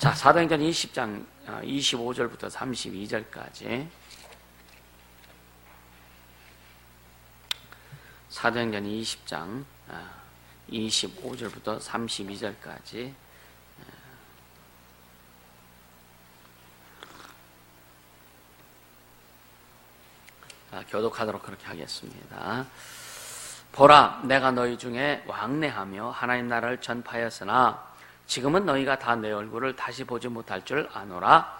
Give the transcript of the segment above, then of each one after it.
자, 사도행전 20장 25절부터 32절까지. 사도행전 20장 25절부터 32절까지. 교독하도록 그렇게 하겠습니다. 보라, 내가 너희 중에 왕래하며 하나님 나라를 전파하였으나 지금은 너희가 다 내 얼굴을 다시 보지 못할 줄 아노라.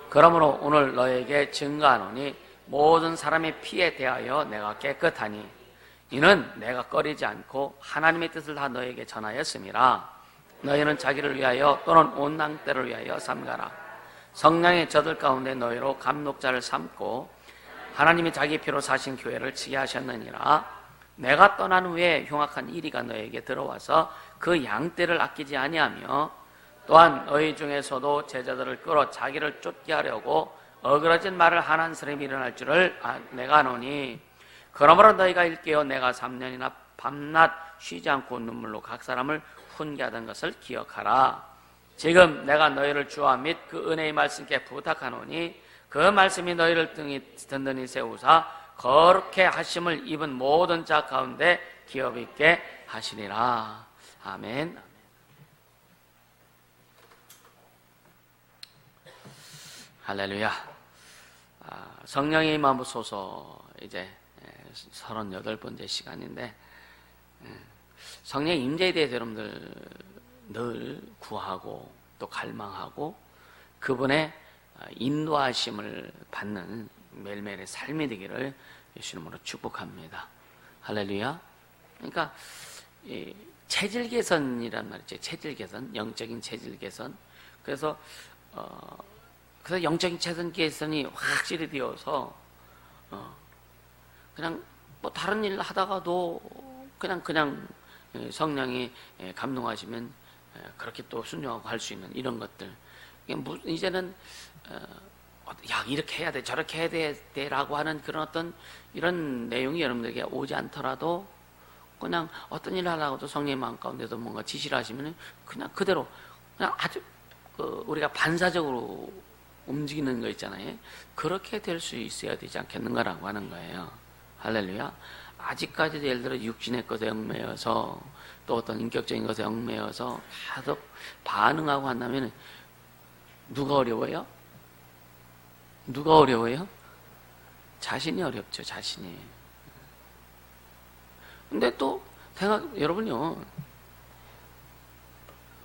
그러므로 오늘 너희에게 증거하노니 모든 사람의 피에 대하여 내가 깨끗하니 이는 내가 꺼리지 않고 하나님의 뜻을 다 너희에게 전하였음이라. 너희는 자기를 위하여 또는 온당 때를 위하여 삼가라. 성령의 저들 가운데 너희로 감독자를 삼고 하나님이 자기 피로 사신 교회를 지게 하셨느니라. 내가 떠난 후에 흉악한 이리가 너에게 들어와서 그 양떼를 아끼지 아니하며 또한 너희 중에서도 제자들을 끌어 자기를 쫓게 하려고 어그러진 말을 하는 사람이 일어날 줄을 내가 아노니 그러므로 너희가 일깨어 내가 3년이나 밤낮 쉬지 않고 눈물로 각 사람을 훈계하던 것을 기억하라. 지금 내가 너희를 주와 및 그 은혜의 말씀께 부탁하노니 그 말씀이 너희를 든든히 세우사 거룩해 하심을 입은 모든 자 가운데 기업 있게 하시리라. 아멘. 할렐루야. 성령의 임하소서. 이제 38번째 시간인데 성령의 임재에 대해서 여러분들 늘 구하고 또 갈망하고 그분의 인도하심을 받는 매일매일의 삶이 되기를 예수 이름으로 축복합니다. 할렐루야. 그러니까 체질 개선이란 말이죠. 체질 개선, 영적인 체질 개선. 그래서 영적인 체질 개선이 확실히 되어서 그냥 뭐 다른 일 하다가도 그냥 성령이 감동하시면 그렇게 또 순종하고 할 수 있는 이런 것들. 이제는 야, 이렇게 해야 돼, 저렇게 해야 돼, 라고 하는 그런 어떤 이런 내용이 여러분들에게 오지 않더라도 그냥 어떤 일을 하다가도 성령의 마음 가운데도 뭔가 지시를 하시면 그냥 그대로 그냥 아주 우리가 반사적으로 움직이는 거 있잖아요. 그렇게 될 수 있어야 되지 않겠는가라고 하는 거예요. 할렐루야. 아직까지도 예를 들어 육신의 것에 얽매여서 또 어떤 인격적인 것에 얽매여서 계속 반응하고 한다면 누가 어려워요? 누가 어려워요? 자신이 어렵죠, 자신이. 근데 또 여러분요,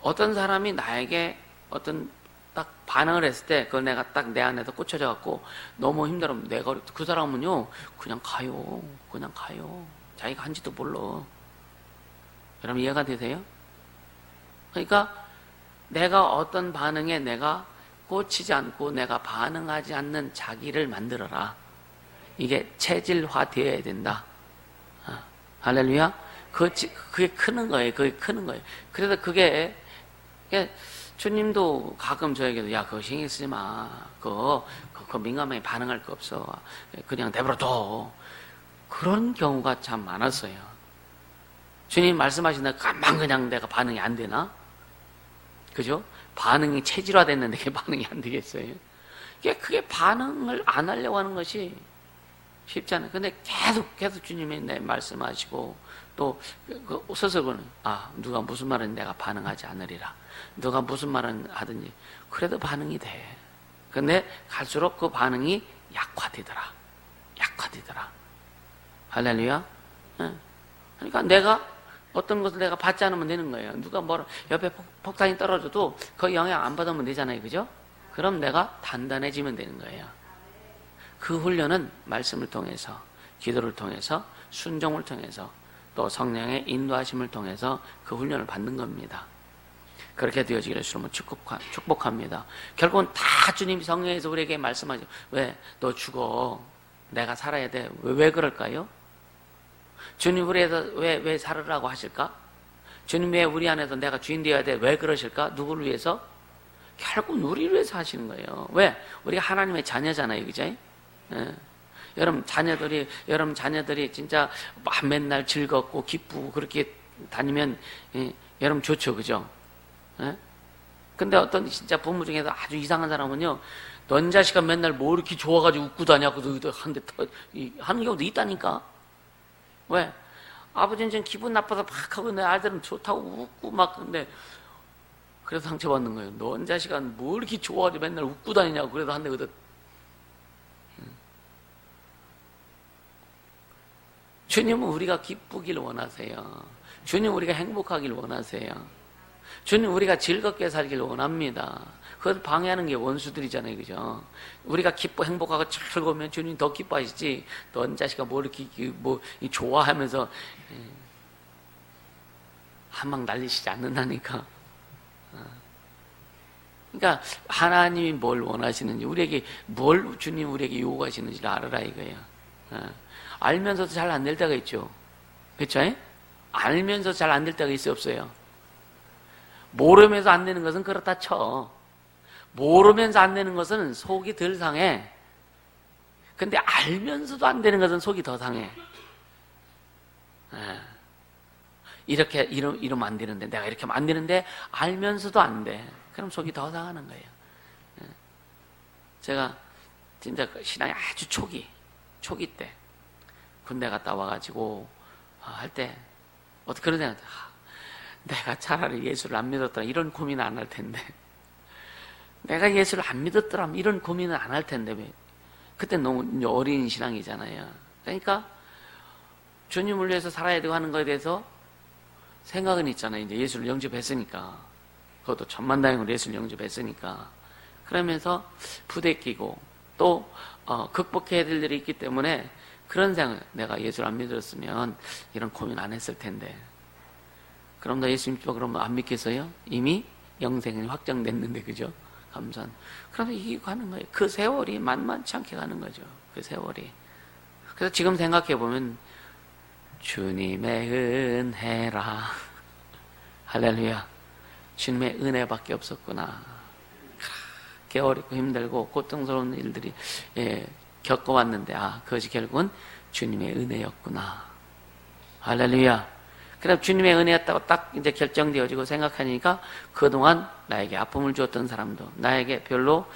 어떤 사람이 나에게 어떤 딱 반응을 했을 때 그걸 내가 딱 내 안에서 꽂혀져 갖고 너무 힘들으면 내가 어렵다. 그 사람은요 그냥 가요. 자기가 한지도 몰라. 여러분 이해가 되세요? 그러니까 내가 어떤 반응에 내가 꽂히지 않고 내가 반응하지 않는 자기를 만들어라. 이게 체질화 되어야 된다. 할렐루야. 그게 크는 거예요. 그래서 그게 주님도 가끔 저에게도 야, 그거 신경 쓰지 마. 그거 민감하게 반응할 거 없어. 그냥 내버려둬. 그런 경우가 참 많았어요. 주님 말씀하신다 가만 그냥 내가 반응이 안 되나? 그죠? 반응이 체질화됐는데 그게 반응이 안 되겠어요? 그게 반응을 안 하려고 하는 것이 쉽지 않아요. 근데 계속 주님이 내 말씀하시고 또 스스로는 누가 무슨 말은 내가 반응하지 않으리라. 누가 무슨 말은 하든지 그래도 반응이 돼. 근데 갈수록 그 반응이 약화되더라. 할렐루야. 그러니까 내가 어떤 것을 내가 받지 않으면 되는 거예요. 누가 옆에 폭탄이 떨어져도 그 영향 안 받으면 되잖아요. 그죠? 그럼 내가 단단해지면 되는 거예요. 그 훈련은 말씀을 통해서, 기도를 통해서, 순종을 통해서, 또 성령의 인도하심을 통해서 그 훈련을 받는 겁니다. 그렇게 되어지기를 주님은 축복합니다. 결국은 다 주님이 성령에서 우리에게 말씀하죠. 왜? 너 죽어. 내가 살아야 돼. 왜 그럴까요? 주님 우리에서 왜 살으라고 하실까? 주님 왜 우리 안에서 내가 주인 되어야 돼? 왜 그러실까? 누구를 위해서? 결국 우리를 위해서 하시는 거예요. 왜? 우리가 하나님의 자녀잖아요. 그죠? 여러분 자녀들이 진짜 맨날 즐겁고 기쁘고 그렇게 다니면 여러분 좋죠. 그죠? 근데 어떤 진짜 부모 중에서 아주 이상한 사람은요, 넌 자식아 맨날 뭐 이렇게 좋아가지고 웃고 다냐, 한데 하는 경우도 있다니까. 왜? 아버지는 좀 기분 나빠서 막 하고 내 아들은 좋다고 웃고 막. 근데 그래서 상처받는 거예요. 넌 자식아 뭐 이렇게 좋아가지고 맨날 웃고 다니냐고. 그래서 한대 그랬. 주님은 우리가 기쁘길 원하세요. 주님 우리가 행복하길 원하세요. 주님 우리가 즐겁게 살길 원합니다. 그걸 방해하는 게 원수들이잖아요. 그죠? 우리가 기뻐 행복하고 즐거우면 주님 더 기뻐하시지. 넌 자식아 뭐 이렇게 뭐 좋아하면서 한방 날리시지 않는다니까. 그러니까 하나님이 뭘 원하시는지, 우리에게 뭘 주님 우리에게 요구하시는지를 알아라 이거예요. 알면서도 잘 안 될 때가 있죠. 그렇죠? 알면서 잘 안 될 때가 있어요, 없어요? 모르면서 안 되는 것은 그렇다 쳐. 모르면서 안 되는 것은 속이 덜 상해. 근데 알면서도 안 되는 것은 속이 더 상해. 이렇게 이러면 안 되는데, 내가 이렇게 하면 안 되는데 알면서도 안 돼. 그럼 속이 더 상하는 거예요. 제가 진짜 신앙이 아주 초기 때 군대 갔다 와가지고 할 때 어떻게 그런 생각, 내가 차라리 예수를 안 믿었더라 이런 고민은 안 할 텐데, 내가 예수를 안 믿었더라면 이런 고민은 안 할 텐데, 왜? 그때 너무 어린 신앙이잖아요. 그러니까 주님을 위해서 살아야 되고 하는 것에 대해서 생각은 있잖아요. 이제 예수를 영접했으니까, 그것도 천만다행으로 예수를 영접했으니까. 그러면서 부대끼고 또 극복해야 될 일이 있기 때문에 그런 생각, 내가 예수를 안 믿었으면 이런 고민 안 했을 텐데. 그럼 나 예수 믿죠? 그러면 안 믿겠어요? 이미 영생이 확정됐는데, 그죠? 감사한. 그러면 이게 가는 거예요. 그 세월이 만만치 않게 가는 거죠. 그 세월이. 그래서 지금 생각해보면 주님의 은혜라. 할렐루야. 주님의 은혜밖에 없었구나. 그렇게 어렵고 힘들고 고통스러운 일들이 겪어왔는데, 그것이 결국은 주님의 은혜였구나. 할렐루야. 그래서 주님의 은혜였다고 딱 이제 결정되어지고 생각하니까 그동안 나에게 아픔을 주었던 사람도, 나에게 별로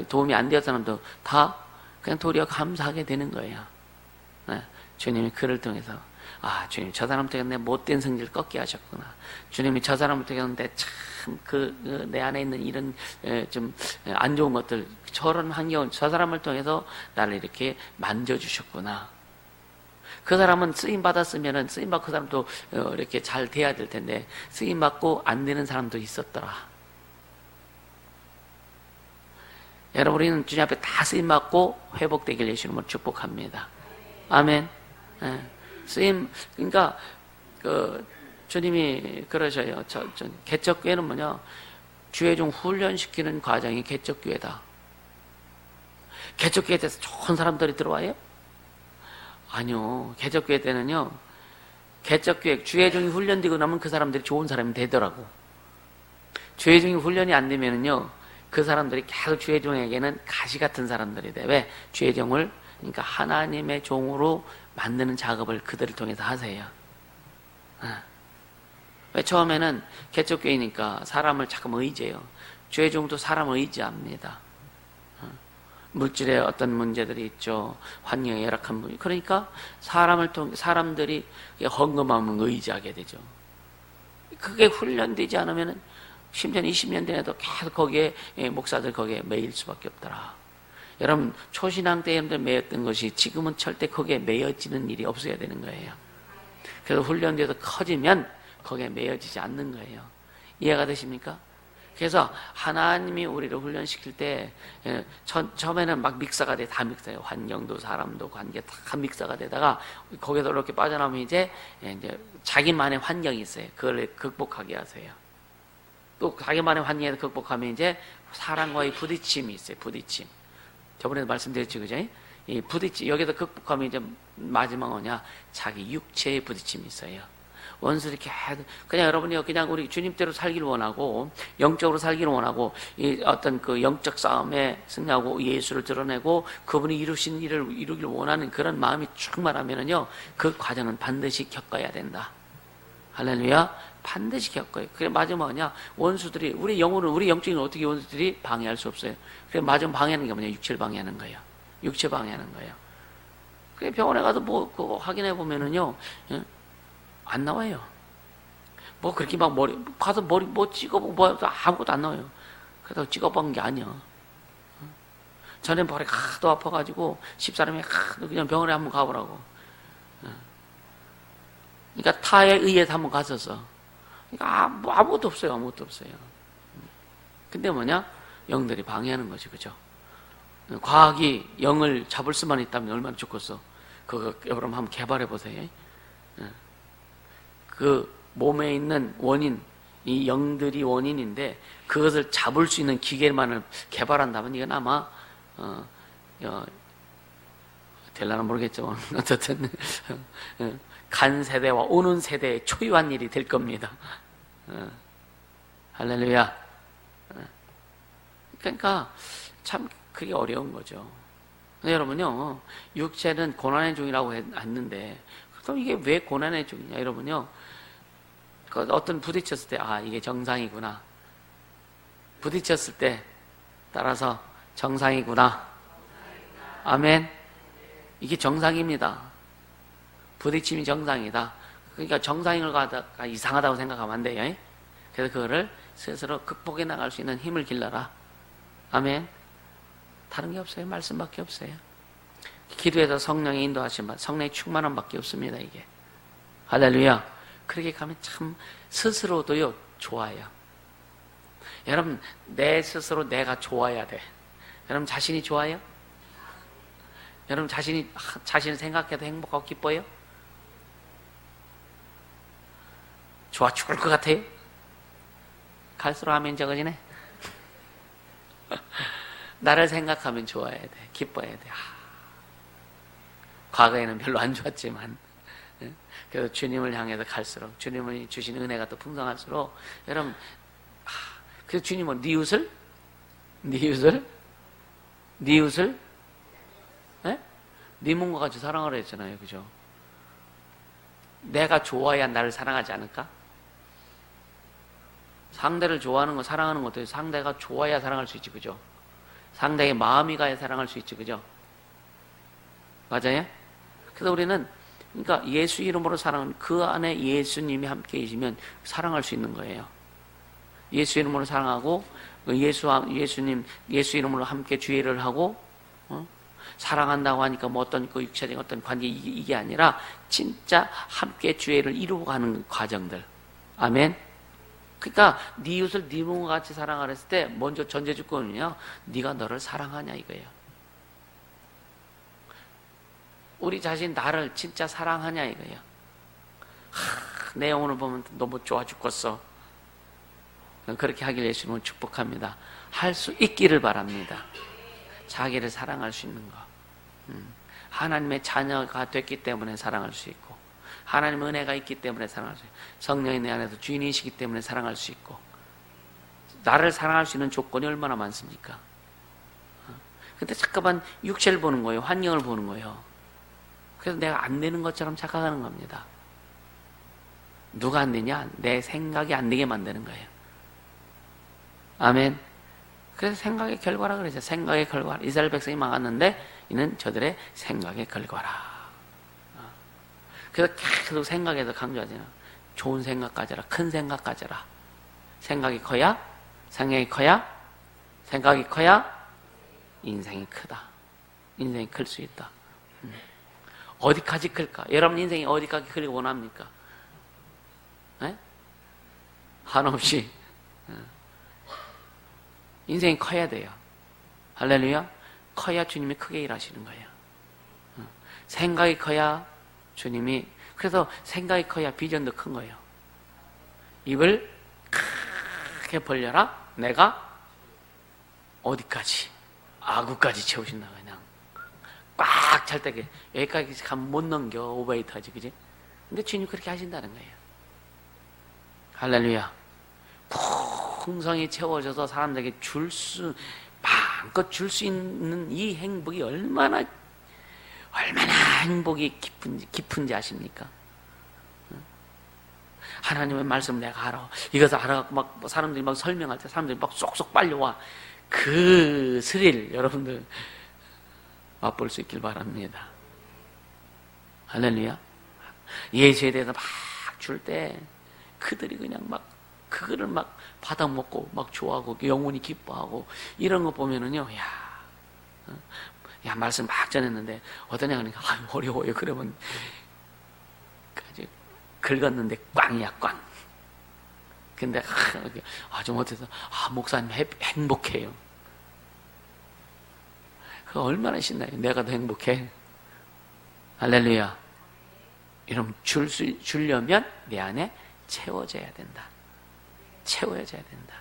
도움이 안 되었던 사람도 다 그냥 도리어 감사하게 되는 거예요. 주님이 그를 통해서, 주님 저 사람 때문에 내 못된 성질을 꺾게 하셨구나. 주님이 저 사람을 통해서 참 내 안에 있는 이런 좀 안 좋은 것들, 저런 환경을 저 사람을 통해서 나를 이렇게 만져주셨구나. 그 사람은 쓰임받았으면은, 쓰임받고 그 사람도 이렇게 잘 돼야 될 텐데, 쓰임받고 안 되는 사람도 있었더라. 여러분, 우리는 주님 앞에 다 쓰임받고 회복되길 예수님으로 축복합니다. 아멘. 그러니까, 주님이 그러셔요. 개척교회는 뭐냐? 주의 종 훈련시키는 과정이 개척교회다. 개척교회에 대해서 좋은 사람들이 들어와요? 아니요. 개척교회 때는요, 개척교회, 주의 종이 훈련되고 나면 그 사람들이 좋은 사람이 되더라고. 주의 종이 훈련이 안 되면은요, 그 사람들이 계속 주의 종에게는 가시 같은 사람들이 돼. 왜? 주의 종을, 그러니까 하나님의 종으로 만드는 작업을 그들을 통해서 하세요. 왜? 처음에는 개척교회니까 사람을 잠깐 의지해요. 주의 종도 사람을 의지합니다. 물질에 어떤 문제들이 있죠. 환경에 열악한 분이. 그러니까 사람들이 헌금하면 의지하게 되죠. 그게 훈련되지 않으면 10년, 20년 전에도 계속 거기에, 목사들 거기에 매일 수밖에 없더라. 여러분, 초신앙 때 여러분들 매였던 것이 지금은 절대 거기에 매여지는 일이 없어야 되는 거예요. 그래서 훈련돼서 커지면 거기에 매여지지 않는 거예요. 이해가 되십니까? 그래서 하나님이 우리를 훈련시킬 때 처음에는 막 믹서가 돼. 다 믹서예요. 환경도 사람도 관계 다 믹서가 되다가 거기서 이렇게 빠져나오면 이제 자기만의 환경이 있어요. 그걸 극복하게 하세요. 또 자기만의 환경에서 극복하면 이제 사람과의 부딪힘이 있어요. 부딪힘. 저번에도 말씀드렸죠, 그죠? 이 부딪힘, 여기서 극복하면 이제 마지막 뭐냐? 자기 육체의 부딪힘이 있어요. 원수들이 계속, 그냥 여러분이 그냥 우리 주님대로 살기를 원하고, 영적으로 살기를 원하고, 이 어떤 그 영적 싸움에 승리하고 예수를 드러내고, 그분이 이루신 일을 이루기를 원하는 그런 마음이 충만하면은요, 그 과정은 반드시 겪어야 된다. 할렐루야. 반드시 겪어요. 그래 맞으면 뭐냐? 원수들이 우리 영혼을 우리 영적인 어떻게 원수들이 방해할 수 없어요. 그래 맞으면 방해하는 게 뭐냐? 육체를 방해하는 거예요. 육체 방해하는 거예요. 그래 병원에 가서 뭐 그거 확인해 보면은요, 안 나와요. 뭐 그렇게 막 머리 가서 머리 뭐 찍어보고 뭐 아무것도 안 나와요. 그래서 찍어본 게 아니야. 전에 머리가 하도 아파가지고 집사람이 하도 그냥 병원에 한번 가보라고. 그러니까 타에 의해서 한번 갔었어. 그러니까 뭐 아무것도 없어요. 아무것도 없어요. 근데 뭐냐? 영들이 방해하는 거지, 그죠? 과학이 영을 잡을 수만 있다면 얼마나 좋겠어. 그거 여러분 한번 개발해 보세요. 그 몸에 있는 원인, 이 영들이 원인인데 그것을 잡을 수 있는 기계만을 개발한다면 이건 아마 될라나 모르겠죠. 어쨌든 간 세대와 오는 세대의 초유한 일이 될 겁니다. 할렐루야. 그러니까 참 그게 어려운 거죠. 근데 여러분요, 육체는 고난의 중이라고 했는데 그럼 이게 왜 고난의 중이냐? 여러분요, 그 어떤 부딪혔을 때 이게 정상이구나. 부딪혔을 때 따라서 정상이구나. 아멘. 이게 정상입니다. 부딪힘이 정상이다. 그러니까 정상인 걸 갖다가 이상하다고 생각하면 안 돼요. 그래서 그거를 스스로 극복해 나갈 수 있는 힘을 길러라. 아멘. 다른 게 없어요. 말씀밖에 없어요. 기도에서 성령의 인도하심, 성령의 충만함밖에 없습니다. 이게. 할렐루야. 그렇게 가면 참 스스로도요 좋아요. 여러분 내 스스로 내가 좋아야 돼. 여러분 자신이 좋아요? 여러분 자신을 생각해도 행복하고 기뻐요? 좋아 죽을 것 같아요? 갈수록 하면 적어지네. 나를 생각하면 좋아야 돼. 기뻐야 돼. 과거에는 별로 안 좋았지만 그래서 주님을 향해서 갈수록 주님이 주신 은혜가 또 풍성할수록 여러분 그래서 주님은 네 이웃을 네 몸과 같이 사랑하라 했잖아요. 그죠? 내가 좋아야 나를 사랑하지 않을까? 상대를 좋아하는 거 사랑하는 것도 상대가 좋아야 사랑할 수 있지. 그죠? 상대의 마음이 가야 사랑할 수 있지. 그죠? 맞아요? 그래서 우리는 그러니까 예수 이름으로 사랑하는 그 안에 예수님이 함께 계시면 사랑할 수 있는 거예요. 예수 이름으로 사랑하고 예수님 예수 이름으로 함께 주의를 하고 사랑한다고 하니까 뭐 어떤 그 육체적인 어떤 관계 이게 아니라 진짜 함께 주의를 이루고 가는 과정들. 아멘. 그러니까 네 이웃을 네 몸과 같이 사랑하라 했을 때 먼저 전제 조건은요. 네가 너를 사랑하냐 이거예요. 우리 자신 나를 진짜 사랑하냐 이거예요. 내 영혼을 보면 너무 좋아 죽겠어. 그렇게 하길 예수님은 축복합니다. 할 수 있기를 바랍니다. 자기를 사랑할 수 있는 거. 하나님의 자녀가 됐기 때문에 사랑할 수 있고 하나님의 은혜가 있기 때문에 사랑할 수 있고 성령이 내 안에서 주인이시기 때문에 사랑할 수 있고 나를 사랑할 수 있는 조건이 얼마나 많습니까? 근데 잠깐만 육체를 보는 거예요. 환경을 보는 거예요. 그래서 내가 안 되는 것처럼 착각하는 겁니다. 누가 안 되냐? 내 생각이 안 되게 만드는 거예요. 아멘. 그래서 생각의 결과라 그러죠. 생각의 결과. 이스라엘 백성이 망했는데 이는 저들의 생각의 결과라. 그래서 계속 생각에서 강조하잖아요. 좋은 생각 가져라. 큰 생각 가져라. 생각이 커야 인생이 크다. 인생이 클 수 있다. 어디까지 클까? 여러분 인생이 어디까지 크길 원합니까? 네? 한없이 인생이 커야 돼요. 할렐루야. 커야 주님이 크게 일하시는 거예요. 생각이 커야 주님이, 그래서 생각이 커야 비전도 큰 거예요. 입을 크게 벌려라. 내가 어디까지? 아구까지 채우신다. 그냥 꽉 찰 때 여기까지 가면 못 넘겨. 오버웨이트하지, 그지? 근데 주님 그렇게 하신다는 거예요. 할렐루야. 풍성이 채워져서 사람들에게 마음껏 줄 수 있는 이 행복이 얼마나 행복이 깊은지 아십니까? 하나님의 말씀 내가 알아. 이것을 알아갖고 막 사람들이 막 설명할 때 사람들이 막 쏙쏙 빨려와. 그 스릴 여러분들 맛볼 수 있길 바랍니다. 할렐루야. 예수에 대해서 막 줄 때 그들이 그냥 막 그거를 막 받아먹고 막 좋아하고 영혼이 기뻐하고 이런 거 보면은요, 야 말씀 막 전했는데 어떤 애가 그러니까 어려워요. 그러면 아주 긁었는데 꽝이야 꽝. 근데 아주 못해서 목사님 행복해요. 그 얼마나 신나요. 내가 더 행복해. 할렐루야. 여러분 주려면 내 안에 채워져야 된다. 채워져야 된다.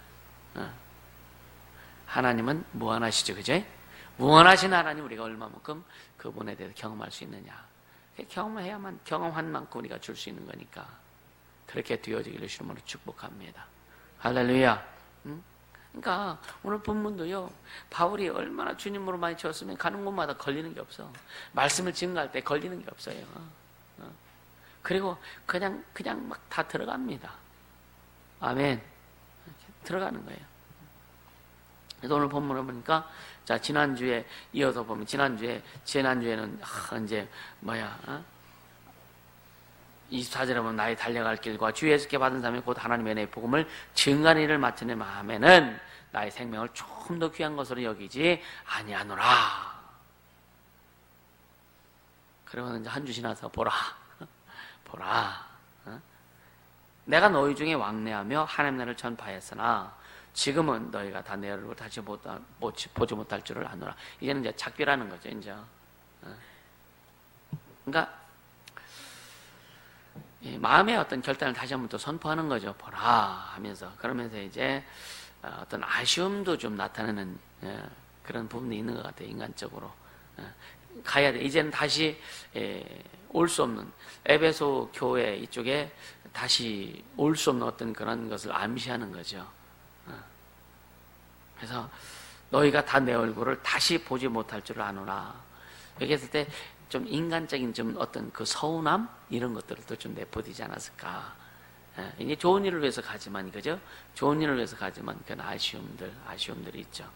하나님은 무한하시죠, 그죠? 무한하신 하나님 우리가 얼마만큼 그분에 대해서 경험할 수 있느냐. 경험해야만 경험한 만큼 우리가 줄 수 있는 거니까 그렇게 되어지기를 주님으로 축복합니다. 할렐루야. 그러니까 오늘 본문도요, 바울이 얼마나 주님으로 많이 채웠으면 가는 곳마다 걸리는 게 없어. 말씀을 증거할 때 걸리는 게 없어요. 그리고 그냥 막 다 들어갑니다. 아멘. 들어가는 거예요. 그래서 오늘 본문을 보니까, 자, 지난주에 이어서 보면, 지난주에는, 이제, 24절에 보면 나의 달려갈 길과 주 예수께 받은 사람이 곧 하나님의 은혜의 복음을 증거하는 일을 맡으는 마음에는 나의 생명을 조금 더 귀한 것으로 여기지 아니하노라. 그리고 이제 한 주 지나서 보라. 내가 너희 중에 왕래하며 하나님 나라를 전파했으나 지금은 너희가 다 내 얼굴을 다시 보지 못할 줄을 아노라. 이제는 이제 작별하는 거죠, 이제. 그러니까 마음의 어떤 결단을 다시 한번 또 선포하는 거죠. 보라 하면서. 그러면서 이제 어떤 아쉬움도 좀 나타내는 그런 부분이 있는 것 같아요. 인간적으로. 가야 돼. 이제는 다시 올 수 없는, 에베소 교회 이쪽에 다시 올 수 없는 어떤 그런 것을 암시하는 거죠. 그래서 너희가 다 내 얼굴을 다시 보지 못할 줄을 아노라. 여기 했을 때 좀 인간적인 좀 어떤 그 서운함 이런 것들을 또 좀 내포되지 않았을까. 이게 좋은 일을 위해서 가지만, 그죠? 좋은 일을 위해서 가지만 그런 아쉬움들이 있죠.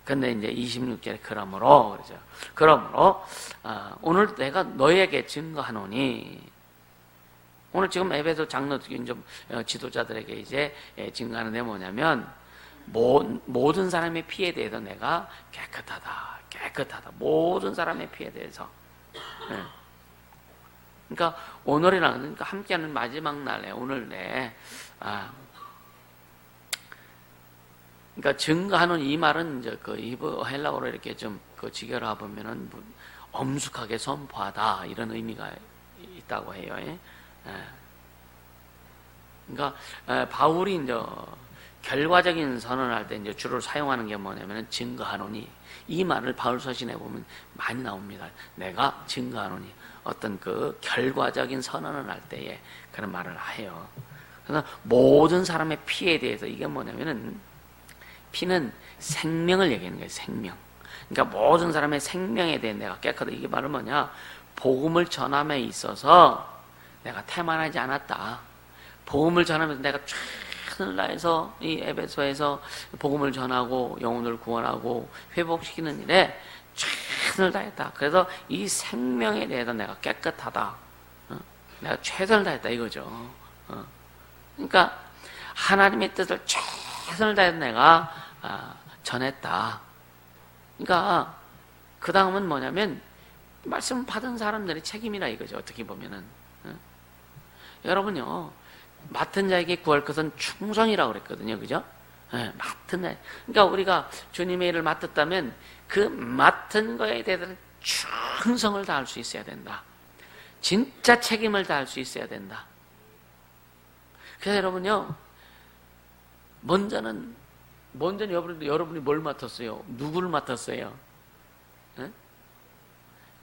근데 이제 26절에 그러므로 그러죠. 그러므로 오늘 내가 너희에게 증거하노니, 오늘 지금 에베소 장로 좀 지도자들에게 이제 증거하는 게 뭐냐면, 모든 사람의 피에 대해서 내가 깨끗하다. 모든 사람의 피에 대해서. 그러니까 오늘이랑, 그러니까 함께하는 마지막 날에 오늘 그러니까 증거하는 이 말은 이제 그 헬라어로 이렇게 좀 그 직역을 보면은 엄숙하게 선포하다 이런 의미가 있다고 해요. 그러니까 바울이 이제 결과적인 선언할 때 이제 주로 사용하는 게 뭐냐면은 증거하노니, 이 말을 바울 서신에 보면 많이 나옵니다. 내가 증거하노니, 어떤 그 결과적인 선언을 할 때에 그런 말을 해요. 그래서 모든 사람의 피에 대해서, 이게 뭐냐면은 피는 생명을 얘기하는 거예요. 생명. 그러니까 모든 사람의 생명에 대해 내가 깨끗하다. 이게 말은 뭐냐? 복음을 전함에 있어서 내가 태만하지 않았다. 복음을 전하면서 내가 최선을 다해서 이 에베소에서 복음을 전하고 영혼을 구원하고 회복시키는 일에 최선을 다했다. 그래서 이 생명에 대해서 내가 깨끗하다. 내가 최선을 다했다 이거죠. 그러니까 하나님의 뜻을 최선을 다해서 내가 전했다. 그러니까 그 다음은 뭐냐면 말씀 받은 사람들의 책임이라 이거죠. 어떻게 보면은. 여러분요, 맡은 자에게 구할 것은 충성이라고 그랬거든요. 그죠? 맡은 자. 그러니까 우리가 주님의 일을 맡았다면 그 맡은 거에 대해서는 충성을 다할 수 있어야 된다. 진짜 책임을 다할 수 있어야 된다. 그래서 여러분요, 먼저는 여러분이 뭘 맡았어요? 누구를 맡았어요?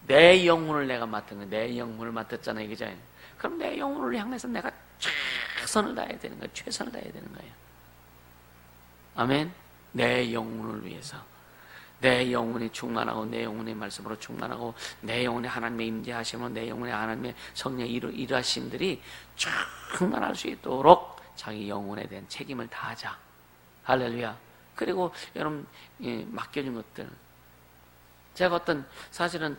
내 영혼을 내가 맡은 거예요. 내 영혼을 맡았잖아요. 그죠? 그럼 내 영혼을 향해서 내가 최선을 다해야 되는 거예요. 최선을 다해야 되는 거예요. 아멘. 내 영혼을 위해서. 내 영혼이 충만하고 내 영혼의 말씀으로 충만하고 내 영혼에 하나님의 임재하심으로 내 영혼에 하나님의 성령의 일하심들이 충만할 수 있도록 자기 영혼에 대한 책임을 다하자. 할렐루야. 그리고 여러분 맡겨진 것들, 제가 사실은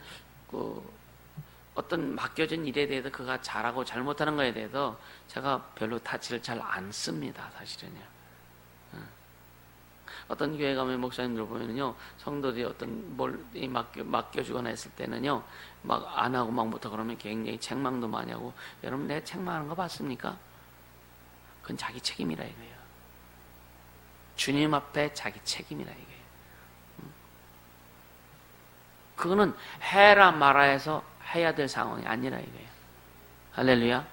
어떤 맡겨진 일에 대해서 그가 잘하고 잘못하는 거에 대해서 제가 별로 타치를 잘 안 씁니다. 사실은요. 어떤 교회 가면 목사님들 보면요, 성도들이 어떤 뭘 맡겨주거나 했을 때는요, 막 안 하고 막 못하고 그러면 굉장히 책망도 많이 하고, 여러분 내 책망하는 거 봤습니까? 그건 자기 책임이라 이거예요. 주님 앞에 자기 책임이라 이거예요. 그거는 해라 마라 해서 해야 될 상황이 아니라 이거예요. 할렐루야.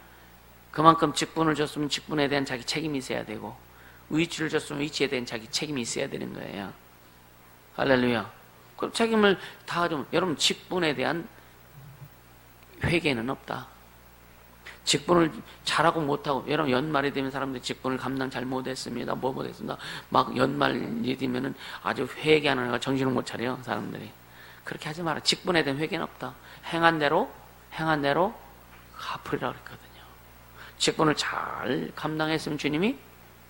그만큼 직분을 줬으면 직분에 대한 자기 책임이 있어야 되고, 위치를 줬으면 위치에 대한 자기 책임이 있어야 되는 거예요. 할렐루야. 그럼 책임을 다하면 여러분 직분에 대한 회개는 없다. 직분을 잘하고 못하고, 여러분 연말이 되면 사람들이 직분을 감당 잘 못했습니다. 못했습니다. 막 연말이 되면은 아주 회개하는 애가 정신을 못 차려요. 사람들이. 그렇게 하지 마라. 직분에 대한 회개는 없다. 행한 대로 갚으리라 그랬거든요. 직분을 잘 감당했으면 주님이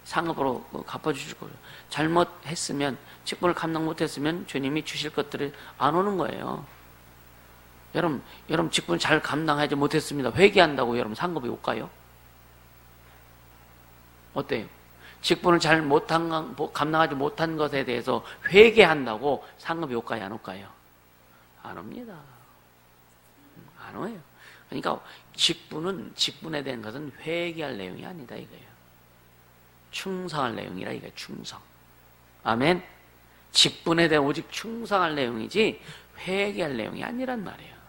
상급으로 갚아주실 거예요. 잘못했으면, 직분을 감당 못했으면 주님이 주실 것들이 안 오는 거예요. 여러분 직분을 잘 감당하지 못했습니다. 회개한다고 여러분 상급이 올까요? 어때요? 직분을 잘 감당하지 못한 것에 대해서 회개한다고 상급이 올까요? 안 올까요? 안 옵니다. 안 와요. 그러니까 직분에 대한 것은 회개할 내용이 아니다 이거예요. 충성할 내용이라 이거예요. 충성. 아멘. 직분에 대한 오직 충성할 내용이지 회개할 내용이 아니란 말이에요.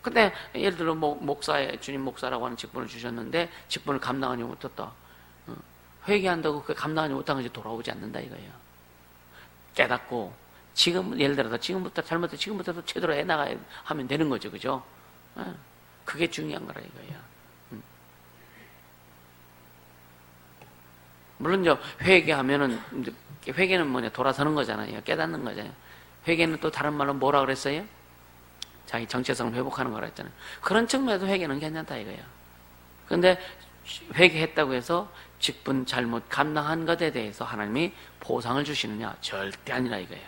근데 예를 들어 주님 목사라고 하는 직분을 주셨는데 직분을 감당하지 못했다. 회개한다고 그 감당하지 못한 것이 돌아오지 않는다 이거예요. 깨닫고 예를 들어서 지금부터 제대로 해나가야 하면 되는 거죠, 그죠? 그게 중요한 거라 이거예요. 물론 회개하면은 회개는 뭐냐, 돌아서는 거잖아요. 깨닫는 거잖아요. 회개는 또 다른 말로 뭐라 그랬어요? 자기 정체성을 회복하는 거라 했잖아요. 그런 측면에서 회개는 괜찮다 이거예요. 그런데 회개했다고 해서 직분 잘못 감당한 것에 대해서 하나님이 보상을 주시느냐? 절대 아니라 이거예요.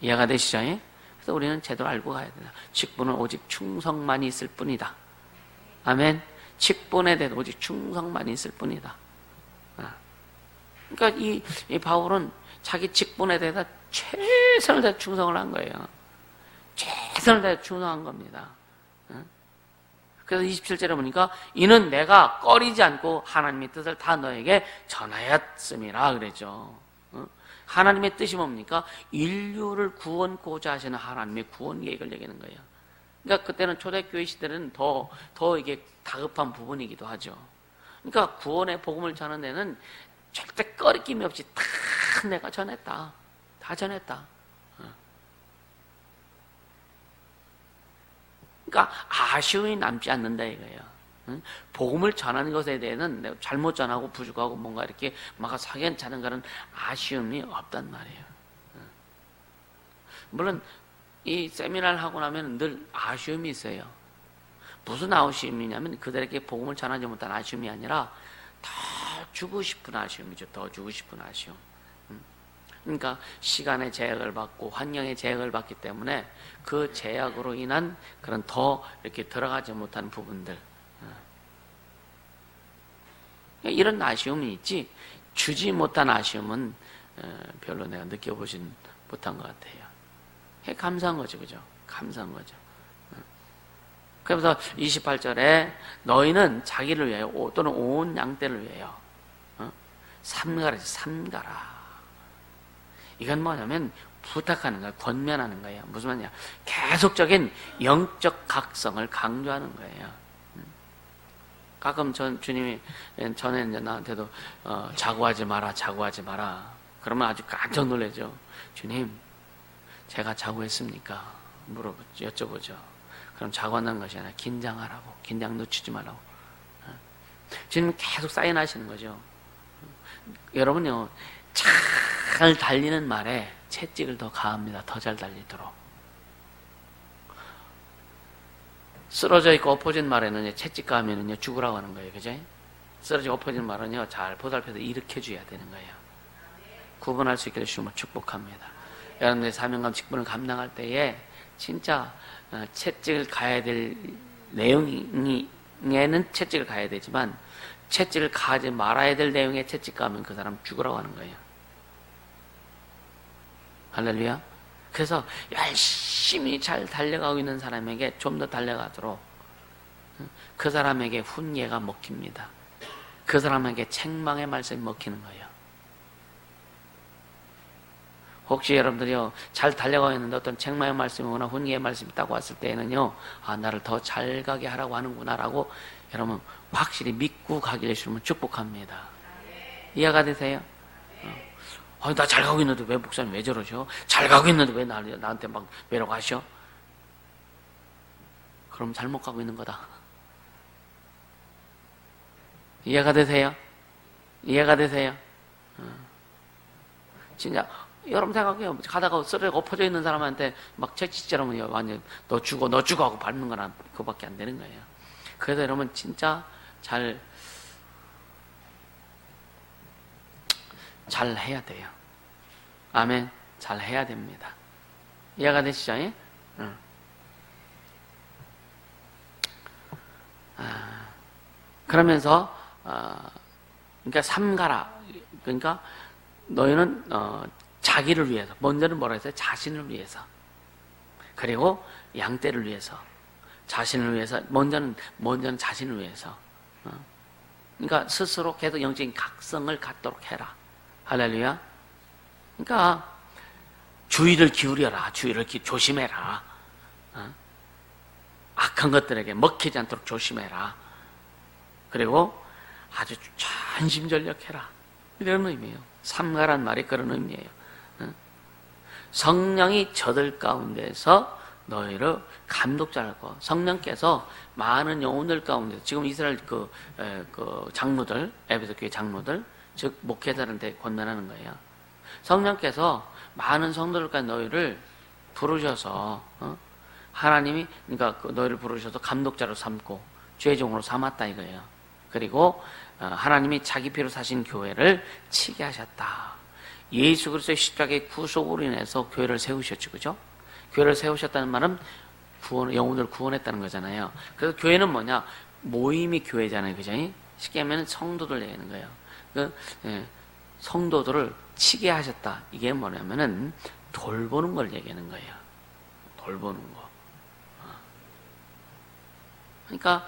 이해가 되시죠? 그래서 우리는 제대로 알고 가야 된다. 직분은 오직 충성만이 있을 뿐이다. 아멘. 직분에 대해 오직 충성만이 있을 뿐이다. 그러니까 이 바울은 자기 직분에 대해서 최선을 다해 충성을 한 거예요. 최선을 다해 충성한 겁니다. 그래서 27절에 보니까 이는 내가 꺼리지 않고 하나님의 뜻을 다 너에게 전하였음이라 그랬죠. 하나님의 뜻이 뭡니까? 인류를 구원코자 하시는 하나님의 구원 계획을 얘기하는 거예요. 그러니까 그때는 초대교회 시대는 더 이게 다급한 부분이기도 하죠. 그러니까 구원의 복음을 전하는 데는 절대 꺼리낌이 없이 다 내가 전했다. 다 전했다. 그러니까 아쉬움이 남지 않는다 이거예요. 복음을 전하는 것에 대해서는 내가 잘못 전하고 부족하고 뭔가 이렇게 막 사견차는 그런 아쉬움이 없단 말이에요. 물론 이 세미나를 하고 나면 늘 아쉬움이 있어요. 무슨 아쉬움이냐면 그들에게 복음을 전하지 못한 아쉬움이 아니라 더 주고 싶은 아쉬움이죠. 더 주고 싶은 아쉬움. 그러니까 시간의 제약을 받고 환경의 제약을 받기 때문에 그 제약으로 인한 그런 더 이렇게 들어가지 못한 부분들, 이런 아쉬움이 있지 주지 못한 아쉬움은 별로 내가 느껴보진 못한 것 같아요. 감사한 거죠, 그죠? 감사한 거죠. 그래서 28절에 너희는 자기를 위하여 또는 온 양떼를 위하여 삼가라. 이건 뭐냐면 부탁하는 거예요. 권면하는 거예요. 무슨 말이냐? 계속적인 영적 각성을 강조하는 거예요. 가끔 주님이 전에 나한테도 자고하지 마라. 그러면 아주 깜짝 놀라죠. 주님, 제가 자고했습니까? 여쭤보죠. 그럼 자고한다는 것이 아니라 긴장하라고. 긴장 늦추지 말라고. 주님 계속 사인하시는 거죠. 여러분요, 잘 달리는 말에 채찍을 더 가합니다. 더 잘 달리도록. 쓰러져 있고 엎어진 말에는 채찍 가하면은요, 죽으라고 하는 거예요. 그죠? 쓰러지고 엎어진 말은요, 잘 보살펴서 일으켜줘야 되는 거예요. 구분할 수 있게 해주시면 축복합니다. 여러분들의 사명감 직분을 감당할 때에 진짜 채찍을 가야 될 내용에는 채찍을 가야 되지만 채찍을 가지 말아야 될 내용에 채찍 가면 그 사람 죽으라고 하는 거예요. 할렐루야. 그래서 열심히 잘 달려가고 있는 사람에게 좀 더 달려가도록 그 사람에게 훈계가 먹힙니다. 그 사람에게 책망의 말씀이 먹히는 거예요. 혹시 여러분들이요, 잘 달려가고 있는데 어떤 책망의 말씀이거나 훈계의 말씀이 있다고 왔을 때에는요, 아, 나를 더 잘 가게 하라고 하는구나라고 여러분 확실히 믿고 가길 주시면 축복합니다. 이해가 되세요? 나 잘 가고 있는데 왜 목사님 왜 저러셔? 잘 가고 있는데 왜 나한테 막 왜라고 하셔? 그럼 잘못 가고 있는 거다. 이해가 되세요? 이해가 되세요? 진짜 여러분 생각해요. 가다가 쓰러져 엎어져 있는 사람한테 막 채찍질하면 완전 너 죽어 하고 밟는 거나 그거밖에 안 되는 거예요. 그래서 여러분 진짜 잘 해야 돼요. 아멘. 잘 해야 됩니다. 이해가 되시죠? 예? 그러면서 그러니까 삼가라. 그러니까 너희는 자기를 위해서, 먼저는 뭐라 했어요? 자신을 위해서. 그리고 양떼를 위해서, 자신을 위해서, 먼저는 자신을 위해서. 그러니까 스스로 계속 영적인 각성을 갖도록 해라. 할렐루야. 그러니까 주의를 기울여라. 조심해라. 악한 것들에게 먹히지 않도록 조심해라. 그리고 아주 전심전력해라. 이런 의미예요. 삼가란 말이 그런 의미예요. 성령이 저들 가운데서 너희를 감독자를 거. 성령께서 많은 영혼들 가운데 지금 이스라엘 그 장로들, 에베소 교회 장로들, 즉 목회자들한테 권면하는 거예요. 성령께서 많은 성도들까지 너희를 부르셔서 하나님이 그러니까 너희를 부르셔서 감독자로 삼고 죄종으로 삼았다 이거예요. 그리고 하나님이 자기 피로 사신 교회를 치게 하셨다. 예수 그리스도의 십자가의 구속으로 인해서 교회를 세우셨죠, 그죠? 교회를 세우셨다는 말은 영혼을 구원했다는 거잖아요. 그래서 교회는 뭐냐? 모임이 교회잖아요, 그죠? 쉽게 하면 성도들 얘기하는 거예요. 성도들을 치게 하셨다. 이게 뭐냐면은 돌보는 걸 얘기하는 거예요. 돌보는 거. 그러니까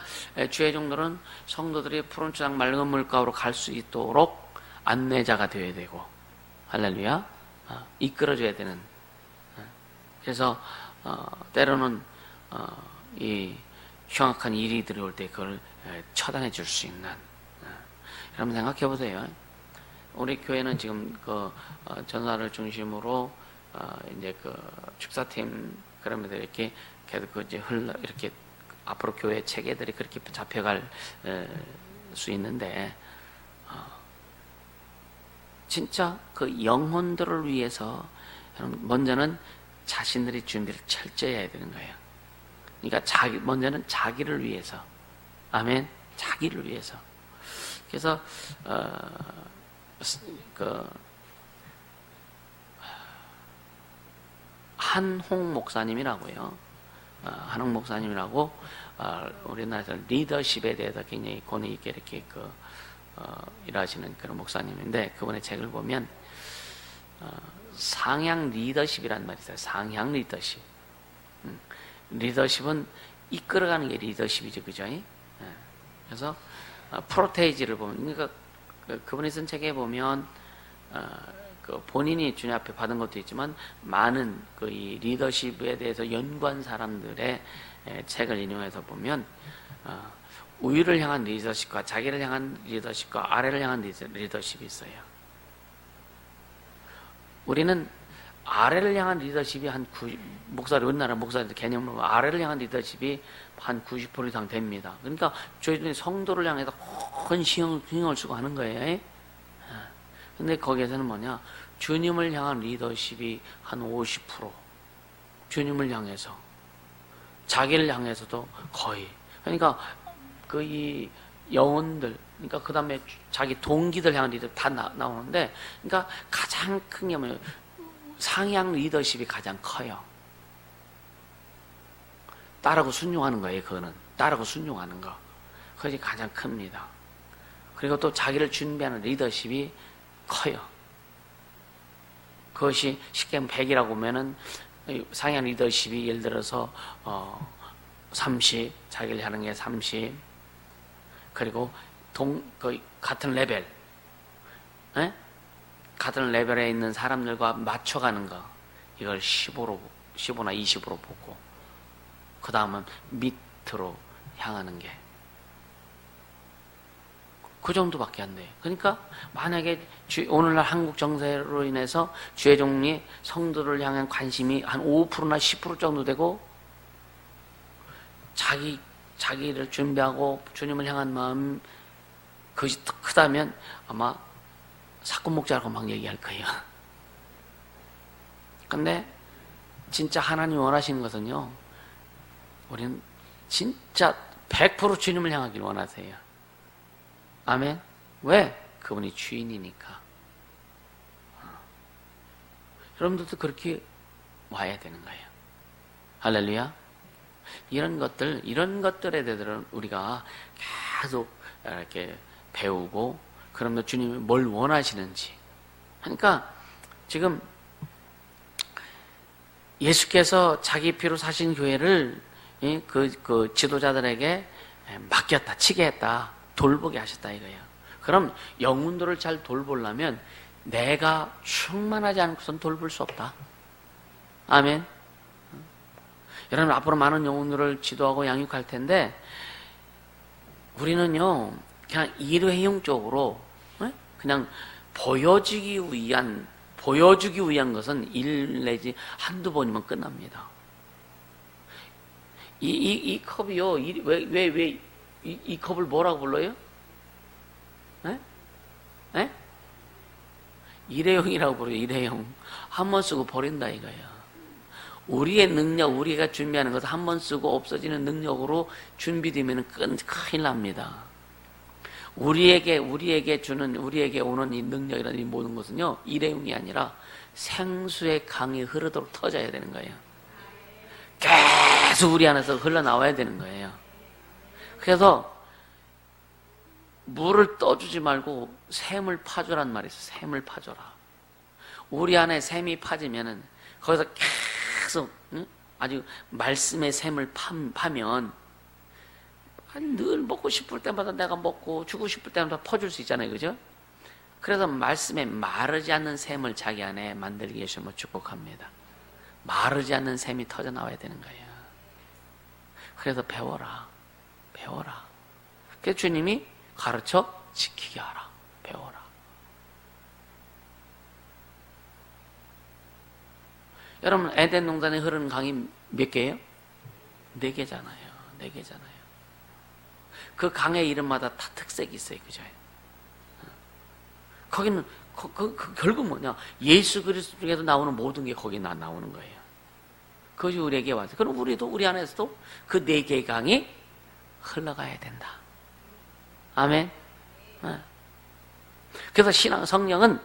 주의 종들은 성도들이 푸른 초장 맑은 물가로 갈 수 있도록 안내자가 되어야 되고, 할렐루야, 이끌어줘야 되는. 그래서 때로는 이 흉악한 일이 들어올 때 그걸 처단해 줄 수 있는. 여러분 생각해 보세요. 우리 교회는 지금 전사를 중심으로 이제 축사팀 그러면서 이렇게 계속 이제 이렇게 앞으로 교회 체계들이 그렇게 잡혀갈 수 있는데 진짜 그 영혼들을 위해서 먼저는 자신들이 준비를 철저히 해야 되는 거예요. 그러니까 먼저는 자기를 위해서. 아멘. 자기를 위해서. 그래서 한홍 목사님이라고요. 한홍 목사님이라고 우리나라에서 리더십에 대해서 굉장히 권위 있게 이렇게 일하시는 그런 목사님인데 그분의 책을 보면 상향 리더십이라는 말이 있어요. 상향 리더십. 리더십은 이끌어가는 게 리더십이죠, 그죠? 그래서 프로테이지를 보면, 그러니까 그분이 쓴 책에 보면 본인이 주님 앞에 받은 것도 있지만 많은 이 리더십에 대해서 연구한 사람들의 책을 인용해서 보면 우위를 향한 리더십과 자기를 향한 리더십과 아래를 향한 리더십이 있어요. 우리는 아래를 향한 리더십이 우리나라 목사들 개념으로 아래를 향한 리더십이 한 90% 이상 됩니다. 그러니까 저희들이 성도를 향해서 큰 신경을 쓰고 하는 거예요. 근데 거기에서는 뭐냐? 주님을 향한 리더십이 한 50%. 주님을 향해서. 자기를 향해서도 거의. 그러니까 그 이 영혼들, 그러니까 그 다음에 자기 동기들 향한 리더 다 나오는데, 그러니까 가장 큰 게 뭐예요? 상향 리더십이 가장 커요. 따르고 순종하는 거예요, 그거는. 따르고 순종하는 거. 그것이 가장 큽니다. 그리고 또 자기를 준비하는 리더십이 커요. 그것이 쉽게 100이라고 보면은 상향 리더십이 예를 들어서 30, 자기를 하는 게 30, 그리고 같은 레벨, 에? 같은 레벨에 있는 사람들과 맞춰가는 거, 이걸 15나 20으로 보고, 그 다음은 밑으로 향하는 게 그 정도밖에 안 돼요. 그러니까 만약에 오늘날 한국 정세로 인해서 주의 종이 성도를 향한 관심이 한 5%나 10% 정도 되고, 자기를 준비하고 주님을 향한 마음 그것이 더 크다면 아마 사건 목자라고 막 얘기할 거예요. 근데 진짜 하나님 원하시는 것은요, 우리는 진짜 100% 주님을 향하길 원하세요. 아멘. 왜? 그분이 주인이니까. 여러분들도 그렇게 와야 되는 거예요. 할렐루야. 이런 것들에 대해서는 우리가 계속 이렇게 배우고, 그러면 주님이 뭘 원하시는지. 그러니까 지금 예수께서 자기 피로 사신 교회를 그 지도자들에게 맡겼다, 치게 했다, 돌보게 하셨다 이거예요. 그럼 영혼들을 잘 돌보려면 내가 충만하지 않고선 돌볼 수 없다. 아멘. 여러분, 앞으로 많은 영혼들을 지도하고 양육할 텐데, 우리는요 그냥 일회용적으로 그냥 보여주기 위한 것은 일 내지 한두 번이면 끝납니다. 이 컵이요, 왜 이 컵을 뭐라고 불러요? 일회용이라고 부르요. 일회용. 한 번 쓰고 버린다 이거예요. 우리의 능력, 우리가 준비하는 것을 한 번 쓰고 없어지는 능력으로 준비되면 큰일 납니다. 우리에게 오는 이 능력이라는 이 모든 것은요, 일회용이 아니라 생수의 강이 흐르도록 터져야 되는 거예요. 계속 우리 안에서 흘러나와야 되는 거예요. 그래서 물을 떠주지 말고 샘을 파주란 말이 있어요. 샘을 파줘라. 우리 안에 샘이 파지면은 거기서 계속 아주 말씀의 샘을 파면 늘 먹고 싶을 때마다 내가 먹고 주고 싶을 때마다 퍼줄 수 있잖아요. 그죠? 그래서 말씀에 마르지 않는 샘을 자기 안에 만들기 위해서 축복합니다. 마르지 않는 샘이 터져 나와야 되는 거예요. 그래서 배워라. 그래서 주님이 가르쳐 지키게 하라. 배워라. 여러분, 에덴 동산에 흐르는 강이 몇 개예요? 4개잖아요. 4개잖아요. 그 강의 이름마다 다 특색이 있어요. 그죠? 거기는 결국 뭐냐? 예수 그리스도 중에서 나오는 모든 게 거기 나오는 거예요. 그것이 우리에게 와서. 그럼 우리 안에서도 그 4개의 강이 흘러가야 된다. 아멘. 그래서 신앙은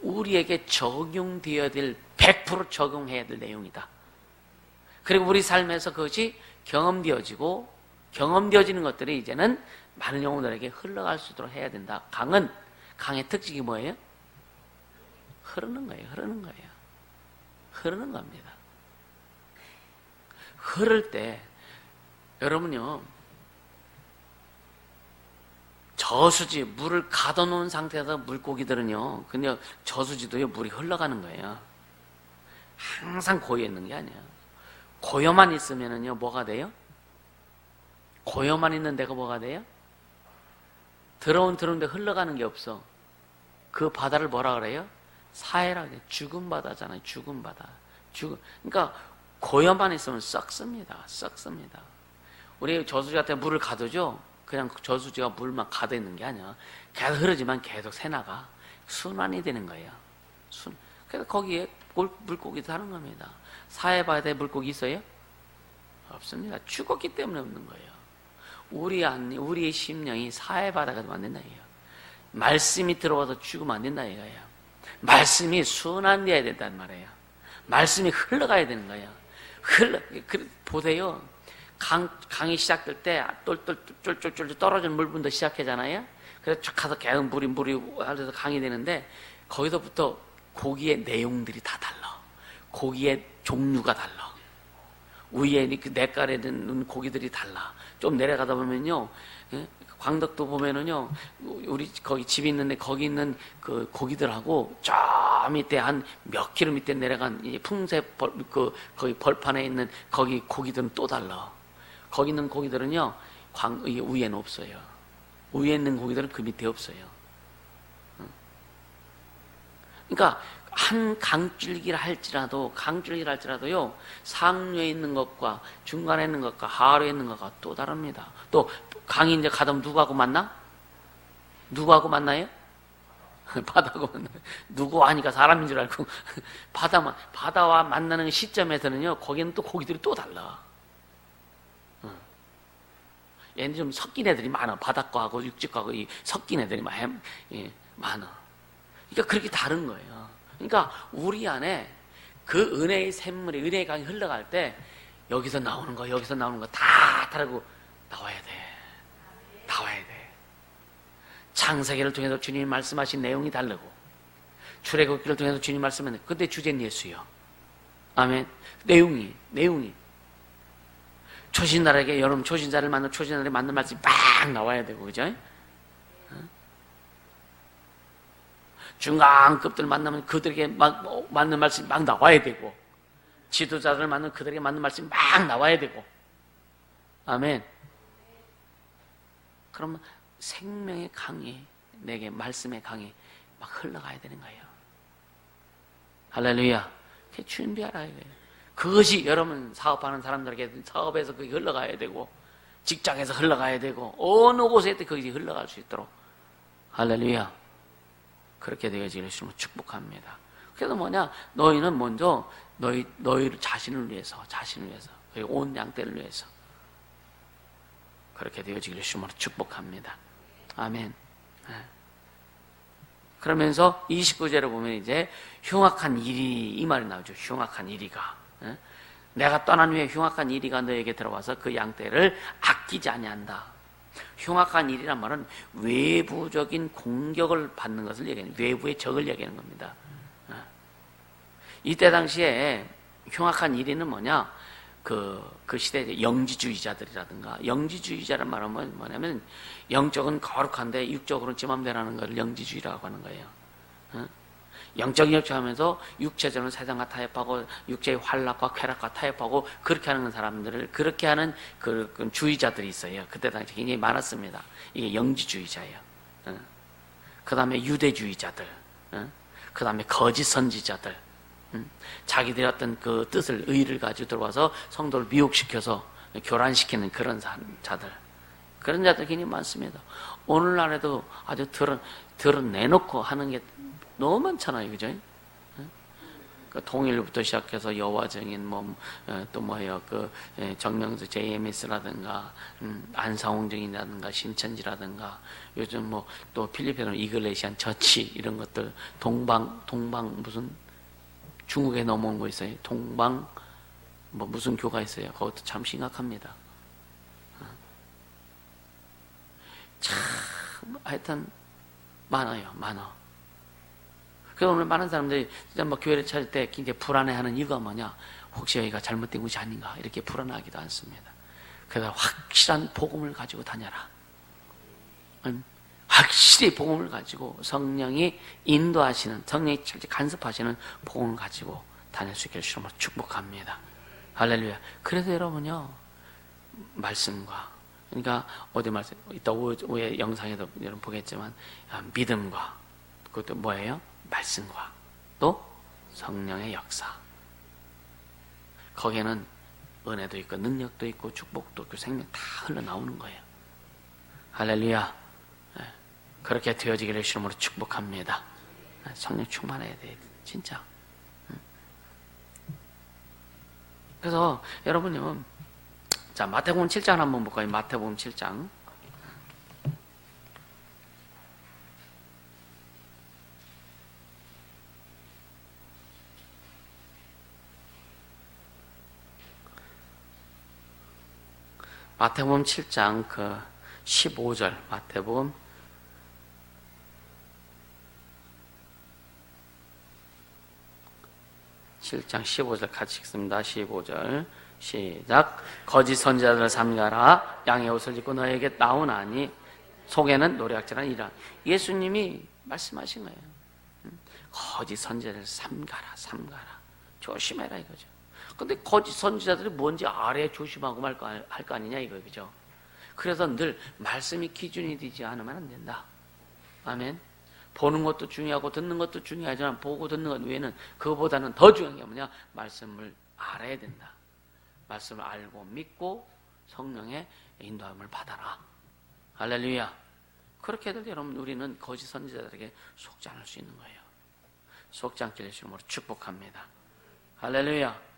우리에게 적용되어야 될 100% 적용해야 될 내용이다. 그리고 우리 삶에서 그것이 경험되어지는 것들이 이제는 많은 영혼들에게 흘러갈 수 있도록 해야 된다. 강의 특징이 뭐예요? 흐르는 거예요. 흐르는 겁니다. 흐를 때 여러분요, 저수지, 물을 가둬놓은 상태에서 물고기들은요, 근데 저수지도요, 물이 흘러가는 거예요. 항상 고여 있는 게 아니에요. 고여만 있으면은요, 뭐가 돼요? 고여만 있는 데가 뭐가 돼요? 들어오는데 흘러가는 게 없어. 그 바다를 뭐라 그래요? 사해라 그래요. 죽은 바다잖아요. 죽은 바다. 그러니까 고여만 있으면 썩습니다. 우리 저수지 같은 물을 가두죠? 그냥 저수지가 물만 가득 있는 게 아니야. 계속 흐르지만 계속 새나가 순환이 되는 거예요. 그래서 거기에 물고기 사는 겁니다. 사해바다에 물고기 있어요? 없습니다. 죽었기 때문에 없는 거예요. 우리의 심령이 사해바다가 만든다 이거예요. 말씀이 들어와서 죽으면 안 된다 이거예요. 말씀이 순환되어야 된다는 말이에요. 말씀이 흘러가야 되는 거예요. 보세요. 강이 시작될 때 쫄쫄쫄쫄 떨어지는 물분도 시작하잖아요. 그래서 쭉 가서 계속 물이 하면서 강이 되는데 거기서부터 고기의 내용들이 다 달라. 고기의 종류가 달라. 위에 그 냇가에 있는 고기들이 달라. 좀 내려가다 보면요, 광덕도 보면은요, 우리 거기 집이 있는데 거기 있는 그 고기들하고 저 밑에 한 몇 킬로 밑에 내려간 거기 벌판에 있는 거기 고기들은 또 달라. 거기 있는 고기들은요, 위에는 없어요. 위에 있는 고기들은 그 밑에 없어요. 그러니까 한 강줄기를 할지라도요, 상류에 있는 것과 중간에 있는 것과 하류에 있는 것과 또 다릅니다. 또 강이 이제 가다 보면 누구하고 만나? 누구하고 만나요? 바다하고 만나요. 누구 하니까 사람인 줄 알고 바다와 만나는 시점에서는요, 거기는 또 고기들이 또 달라. 얘는 좀 섞인 애들이 많아. 바닷가하고 육지가하고 섞인 애들이 많아. 그러니까 그렇게 다른 거예요. 그러니까 우리 안에 그 은혜의 샘물이, 은혜의 강이 흘러갈 때 여기서 나오는 거 다 다르고 나와야 돼. 창세기를 통해서 주님이 말씀하신 내용이 다르고 출애굽기를 통해서 주님이 말씀하는 근데 주제는 예수요. 아멘. 내용이 초신자에게 여러분 초신자를 만나는 초신자를 만난 말씀이 빡 나와야 되고 그죠? 중간급들 만나면 그들에게 맞는 말씀이 막 나와야 되고 지도자들을 만나면 그들에게 맞는 말씀이 막 나와야 되고 아멘. 그러면 생명의 강이 내게 말씀의 강이 막 흘러가야 되는 거예요. 할렐루야. 그게 준비하라 이거예요. 그것이 여러분 사업하는 사람들에게 사업에서 그게 흘러가야 되고 직장에서 흘러가야 되고 어느 곳에 그것이 흘러갈 수 있도록 할렐루야. 그렇게 되어지기를 주님으로 축복합니다. 그래서 너희는 먼저 너희 자신을 위해서 그리고 온 양떼를 위해서 그렇게 되어지기를 주님으로 축복합니다. 아멘. 그러면서 29절에 보면 이제 흉악한 일이 이 말이 나오죠. 흉악한 일이가 내가 떠난 후에 흉악한 일이가 너에게 들어와서 그 양떼를 아끼지 아니한다. 흉악한 일이란 말은 외부적인 공격을 받는 것을 얘기하는 외부의 적을 얘기하는 겁니다. 이때 당시에 흉악한 일이는 뭐냐? 그 시대의 영지주의자들이라든가 영지주의자란 말은 뭐냐면 영적은 거룩한데 육적으로는 지 맘대로라는 걸 영지주의라고 하는 거예요. 영적인 역사하면서 육체적으로는 세상과 타협하고 육체의 환락과 쾌락과 타협하고 그렇게 하는 사람들을 그렇게 하는 그 주의자들이 있어요. 그때 당시 굉장히 많았습니다. 이게 영지주의자예요. 그 다음에 유대주의자들, 그 다음에 거짓 선지자들, 자기들의 어떤 그 뜻을 의를 가지고 들어와서 성도를 미혹시켜서 교란시키는 그런 자들, 그런 자들 굉장히 많습니다. 오늘날에도 아주 드러내놓고 하는 게 너무 많잖아요, 그죠? 그 통일부터 시작해서 여화정인 또 뭐예요, 정명수 JMS라든가 안상홍정이라든가 신천지라든가 요즘 또 필리핀은 이글레시안 처치 이런 것들 동방 무슨 중국에 넘어온 거 있어요. 동방 무슨 교가 있어요. 그것도 참 심각합니다. 참 하여튼 많아요. 그래서 오늘 많은 사람들이 진짜 교회를 찾을 때 굉장히 불안해하는 이유가 뭐냐? 혹시 여기가 잘못된 곳이 아닌가? 이렇게 불안하기도 않습니다. 그래서 확실한 복음을 가지고 다녀라. 확실히 복음을 가지고 성령이 인도하시는, 성령이 간섭하시는 복음을 가지고 다닐 수 있기를 주님으로 축복합니다. 할렐루야. 그래서 여러분요, 말씀과, 그러니까 어디 말씀, 이따 오후에 영상에도 여러분 보겠지만, 믿음과, 그것도 뭐예요? 말씀과 또 성령의 역사. 거기에는 은혜도 있고 능력도 있고 축복도 있고 생명 다 흘러나오는 거예요. 할렐루야. 그렇게 되어지기를 주님으로 축복합니다. 성령 충만해야 돼, 진짜. 그래서 여러분요, 자, 마태복음 7장 한번 볼까요? 마태복음 7장. 마태복음 7장 그 15절, 마태복음 7장 15절 같이 읽습니다. 15절 시작. 거짓 선지자들을 삼가라. 양의 옷을 입고 너에게 나오나니 속에는 노략질한 이라. 예수님이 말씀하신 거예요. 거짓 선지자들을 삼가라. 조심해라 이거죠. 근데 거짓 선지자들이 뭔지 알아야 조심하고 할 거 아니냐 이거예요. 그죠? 그래서 늘 말씀이 기준이 되지 않으면 안 된다. 아멘. 보는 것도 중요하고 듣는 것도 중요하지만 보고 듣는 것 외에는 그거보다는 더 중요한 게 뭐냐? 말씀을 알아야 된다. 말씀을 알고 믿고 성령의 인도함을 받아라. 할렐루야. 그렇게 해도 여러분 우리는 거짓 선지자들에게 속지 않을 수 있는 거예요. 속지 않게 되시므로 축복합니다. 할렐루야.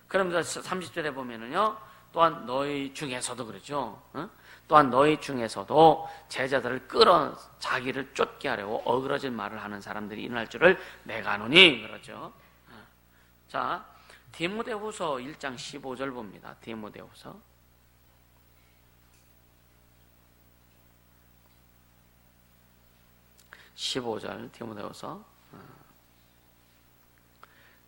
그러면서 30절에 보면은요, 또한 너희 중에서도 그러죠. 또한 너희 중에서도 제자들을 끌어 자기를 쫓게 하려고 어그러진 말을 하는 사람들이 일어날 줄을 내가 아노니 그러죠. 자, 디모데후서 1장 15절 봅니다. 디모데후서 15절 디모데후서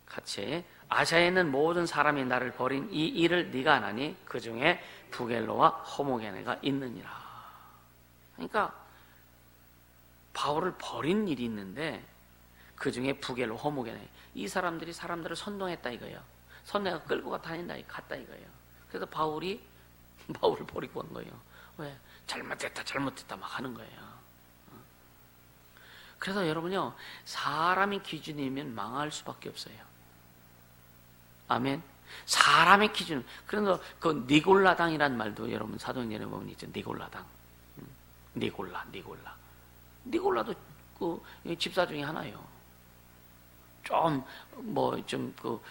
같이 아시아에 있는 모든 사람이 나를 버린 이 일을 네가 안 하니 그 중에 부겔로와 호모게네가 있느니라. 그러니까 바울을 버린 일이 있는데 그 중에 부겔로, 호모게네 이 사람들이 사람들을 선동했다 이거예요. 선동해서 끌고 갔다 이거예요. 그래서 바울을 버리고 온 거예요. 왜? 잘못됐다 막 하는 거예요. 그래서 여러분요, 사람이 기준이면 망할 수밖에 없어요. 아멘. 사람의 기준. 그래서 그 니골라당이란 말도 여러분 사도행전에 보면 있죠. 니골라당. 니골라도 그 집사 중에 하나예요.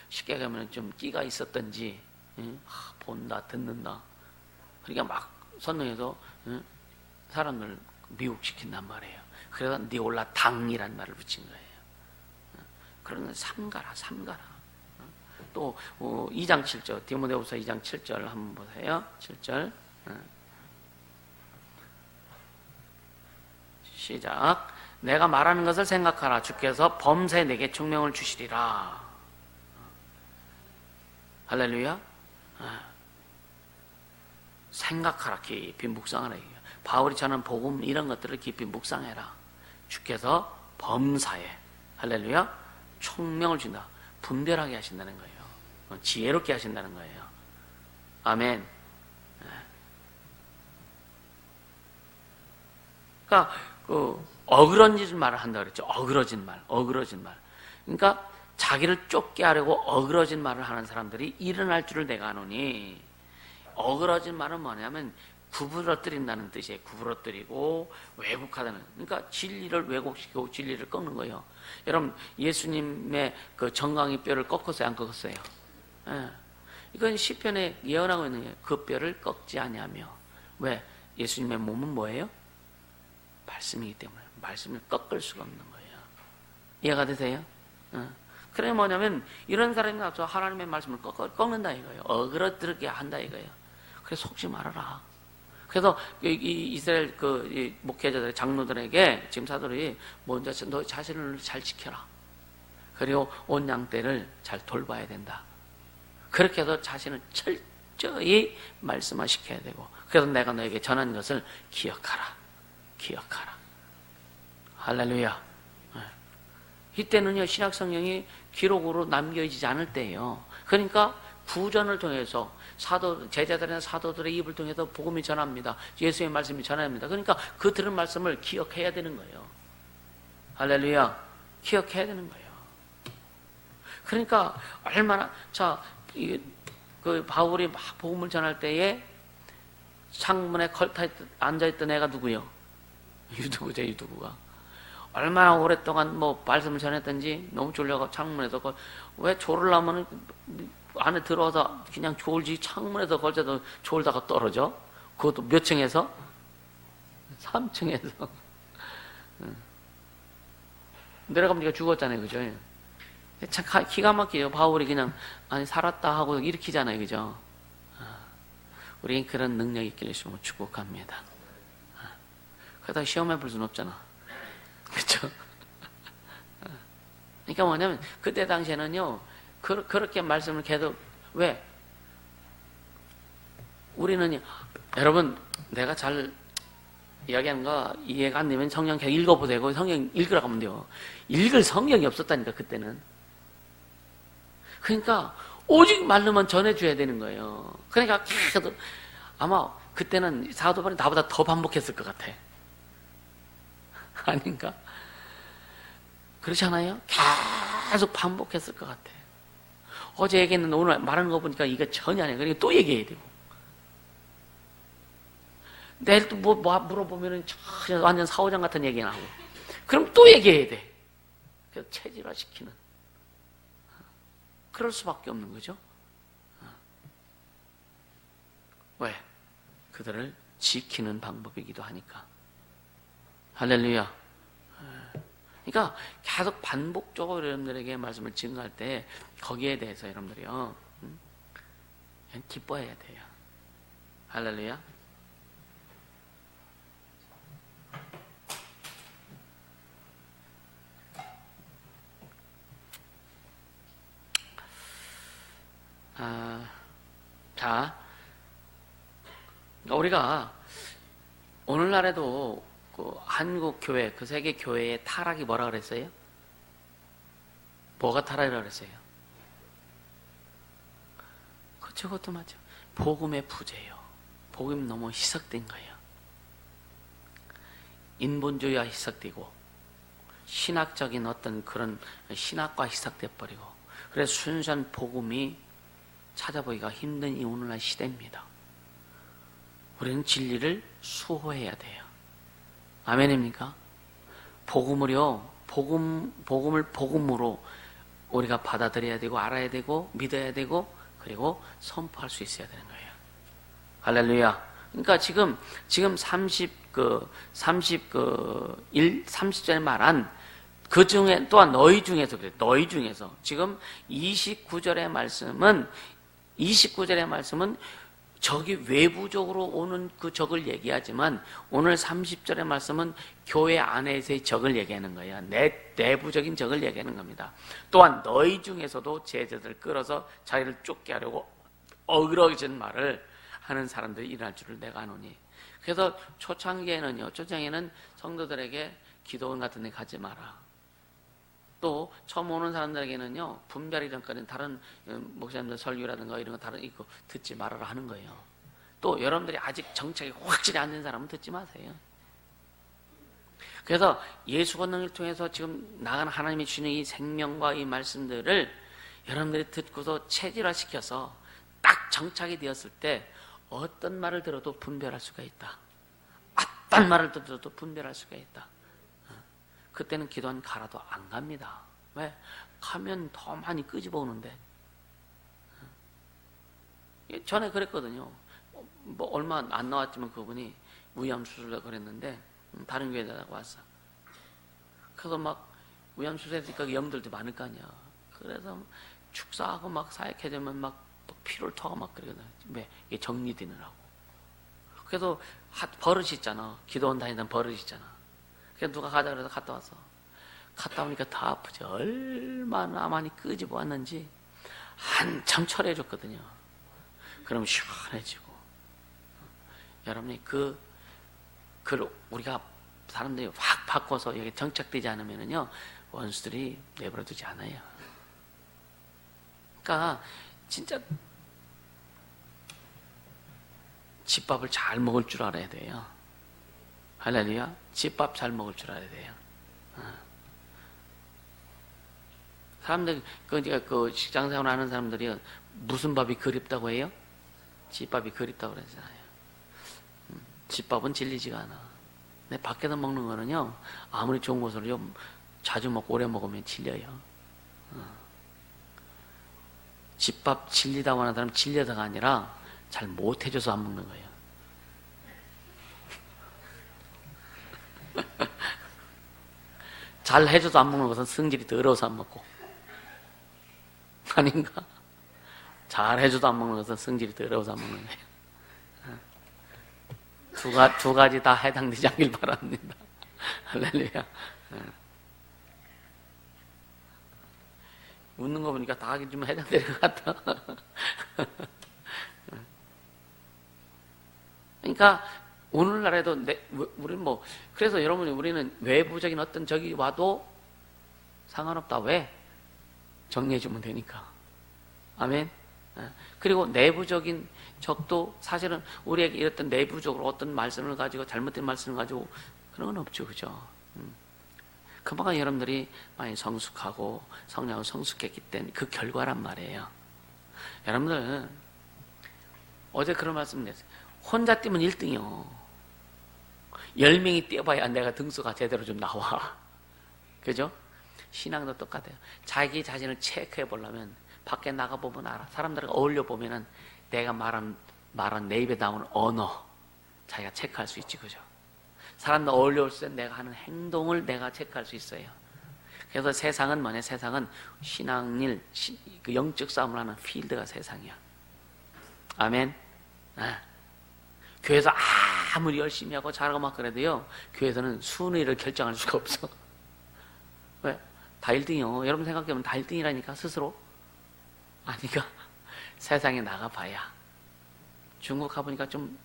쉽게 가면 좀 끼가 있었던지, 본다, 듣는다. 그러니까 막 선동해서 사람을 미혹시킨단 말이에요. 그래서 니골라당이란 말을 붙인 거예요. 그러면 삼가라. 또 2장 7절 디모데후서 2장 7절 한번 보세요. 7절 시작. 내가 말하는 것을 생각하라. 주께서 범사에 내게 총명을 주시리라. 할렐루야. 생각하라. 깊이 묵상하라. 바울이 전한 복음 이런 것들을 깊이 묵상해라. 주께서 범사에 할렐루야 총명을 준다. 분별하게 하신다는 거예요. 지혜롭게 하신다는 거예요. 아멘. 그러니까 어그러진 말을 한다 그랬죠. 어그러진 말. 그러니까 자기를 쫓게 하려고 어그러진 말을 하는 사람들이 일어날 줄을 내가 아노니. 어그러진 말은 뭐냐면 구부러뜨린다는 뜻이에요. 구부러뜨리고 왜곡하다는. 그러니까 진리를 왜곡시키고 진리를 꺾는 거예요. 여러분 예수님의 그 정강이 뼈를 꺾었어요, 안 꺾었어요? 이건 시편에 예언하고 있는 거예요. 그 뼈를 꺾지 아니하며. 왜? 예수님의 몸은 뭐예요? 말씀이기 때문에 말씀을 꺾을 수가 없는 거예요. 이해가 되세요? 그래 뭐냐면 이런 사람이 나서 하나님의 말씀을 꺾는다 이거예요. 어그러들게 한다 이거예요. 그래서 속지 말아라. 그래서 이 이스라엘 그 목회자들, 장로들에게 지금 사도들이 먼저 너 자신을 잘 지켜라. 그리고 온 양떼를 잘 돌봐야 된다. 그렇게 해서 자신을 철저히 말씀화시켜야 되고, 그래서 내가 너에게 전한 것을 기억하라. 할렐루야. 이때는요 신약 성경이 기록으로 남겨지지 않을 때예요. 그러니까 구전을 통해서 제자들이나 사도들의 입을 통해서 복음이 전합니다. 예수의 말씀이 전합니다. 그러니까 그 들은 말씀을 기억해야 되는 거예요. 할렐루야. 기억해야 되는 거예요. 그러니까 얼마나 그 바울이 복음을 전할 때에 창문에 걸터 앉아있던 애가 누구요? 유두부죠, 유두부가. 얼마나 오랫동안 뭐 말씀을 전했던지 너무 졸려가 창문에서 왜 졸으려면 안에 들어와서 그냥 졸지 창문에서 걸쳐도 졸다가 떨어져? 그것도 몇 층에서? 3층에서. 내려가면 죽었잖아요, 그죠? 참 기가 막혀요. 바울이 그냥 아니 살았다 하고 일으키잖아요, 그죠? 우리는 그런 능력이 있길 주시면 축복합니다. 그러다가 시험해 볼 수는 없잖아, 그렇죠? 그러니까 뭐냐면 그때 당시에는요 그렇게 말씀을 계속 왜 우리는 여러분 내가 잘 이야기하는 거 이해가 안 되면 성경 계속 읽어보세요. 성경 읽으라고 하면 돼요. 읽을 성경이 없었다니까 그때는. 그러니까 오직 말로만 전해줘야 되는 거예요. 그러니까 계속 아마 그때는 사도 바울이 나보다 더 반복했을 것 같아. 아닌가? 그렇지 않아요? 계속 반복했을 것 같아. 어제 얘기했는데 오늘 말하는 거 보니까 이거 전혀 아니에요. 그러니까 또 얘기해야 되고. 내일 또 뭐 물어보면은 완전 사오장 같은 얘기 나오고. 그럼 또 얘기해야 돼. 그래서 체질화시키는. 그럴 수밖에 없는 거죠. 왜? 그들을 지키는 방법이기도 하니까. 할렐루야. 그러니까 계속 반복적으로 여러분들에게 말씀을 증거할 때 거기에 대해서 여러분들이요 그냥 기뻐해야 돼요. 할렐루야. 자, 우리가 오늘날에도 그 한국 교회, 그 세계 교회의 타락이 뭐라 그랬어요? 뭐가 타락이라고 그랬어요? 그것도 맞죠. 복음의 부재요. 복음이 너무 희석된 거예요. 인본주의와 희석되고 신학적인 어떤 그런 신학과 희석돼 버리고 그래서 순수한 복음이 찾아보기가 힘든 이 오늘날 시대입니다. 우리는 진리를 수호해야 돼요. 아멘입니까? 복음을요, 복음을 복음으로 우리가 받아들여야 되고, 알아야 되고, 믿어야 되고, 그리고 선포할 수 있어야 되는 거예요. 할렐루야. 그러니까 지금 30절에 말한 그 중에 또한 너희 중에서 그래. 너희 중에서 지금 29절의 말씀은 적이 외부적으로 오는 그 적을 얘기하지만 오늘 30절의 말씀은 교회 안에서의 적을 얘기하는 거예요. 내부적인 적을 얘기하는 겁니다. 또한 너희 중에서도 제자들을 끌어서 자기를 쫓게 하려고 어그러진 말을 하는 사람들이 일어날 줄을 내가 아노니. 그래서 초창기에는 성도들에게 기도원 같은 데 가지 마라. 또 처음 오는 사람들에게는요 분별이 전까지는 다른 목사님들 설교라든가 이런 거 다른 이거 듣지 말아라 하는 거예요. 또 여러분들이 아직 정착이 확실히 안 된 사람은 듣지 마세요. 그래서 예수 권능을 통해서 지금 나간 하나님이 주시는 이 생명과 이 말씀들을 여러분들이 듣고서 체질화시켜서 딱 정착이 되었을 때 어떤 말을 들어도 분별할 수가 있다. 어떤 말을 들어도 분별할 수가 있다. 그때는 기도한 가라도 안 갑니다. 왜? 가면 더 많이 끄집어 오는데. 전에 그랬거든요. 뭐 얼마 안 나왔지만 그분이 위암 수술을 그랬는데 다른 교회에다가 왔어. 그래서 막 위암 수술했으니까 영들도 많을 거 아니야. 그래서 축사하고 막 사역해주면 막 또 피를 터고 막 그러거든. 왜? 이게 정리되느라고. 그래서 버릇이 있잖아. 기도원 다니던 버릇이 있잖아. 그래서 누가 가자 그래서 갔다 왔어. 갔다 오니까 다 아프지. 얼마나 많이 끄집어 왔는지 한참 철회해줬거든요. 그럼 시원해지고. 여러분이 그걸 우리가 사람들이 확 바꿔서 여기 정착되지 않으면은요, 원수들이 내버려두지 않아요. 그러니까, 진짜, 집밥을 잘 먹을 줄 알아야 돼요. 할렐루야. 집밥 잘 먹을 줄 알아야 돼요. 사람들, 그 직장생활 하는 사람들이 무슨 밥이 그립다고 해요? 집밥이 그립다고 그러잖아요. 집밥은 질리지가 않아. 근데 밖에서 먹는 거는요, 아무리 좋은 것으로요, 자주 먹고 오래 먹으면 질려요. 집밥 질리다고 하는 사람은 질려서가 아니라 잘 못해줘서 안 먹는 거예요. 잘 해줘도 안 먹는 것은 성질이 더러워서 안 먹고. 아닌가? 잘 해줘도 안 먹는 것은 성질이 더러워서 안 먹는 거예요. 두 가지 다 해당되지 않길 바랍니다. 할렐루야. 웃는 거 보니까 다 좀 해당될 것 같다. 그러니까 오늘날에도 우리는 그래서 여러분이 우리는 외부적인 어떤 적이 와도 상관없다. 왜? 정리해주면 되니까. 아멘. 그리고 내부적인 적도 사실은 우리에게 이랬던 내부적으로 어떤 말씀을 가지고 잘못된 말씀을 가지고 그런 건 없죠. 그죠? 그만큼 여러분들이 많이 성숙하고 성령을 성숙했기 때문에 그 결과란 말이에요. 여러분들 어제 그런 말씀 냈어요. 혼자 뛰면 1등이요. 10명이 뛰어봐야 내가 등수가 제대로 좀 나와. 그죠? 신앙도 똑같아요. 자기 자신을 체크해 보려면 밖에 나가보면 알아. 사람들과 어울려 보면은 내가 말한 내 입에 나오는 언어 자기가 체크할 수 있지. 그죠? 사람들 어울려 올 때 내가 하는 행동을 내가 체크할 수 있어요. 그래서 세상은 뭐냐? 세상은 신앙일, 그 영적 싸움을 하는 필드가 세상이야. 아멘. 교회에서 아무리 열심히 하고 잘하고 막 그래도요, 교회에서는 순위를 결정할 수가 없어. 왜? 다 1등이요. 여러분 생각해보면 다 1등이라니까, 스스로. 아니까 세상에 나가봐야. 중국 가보니까 좀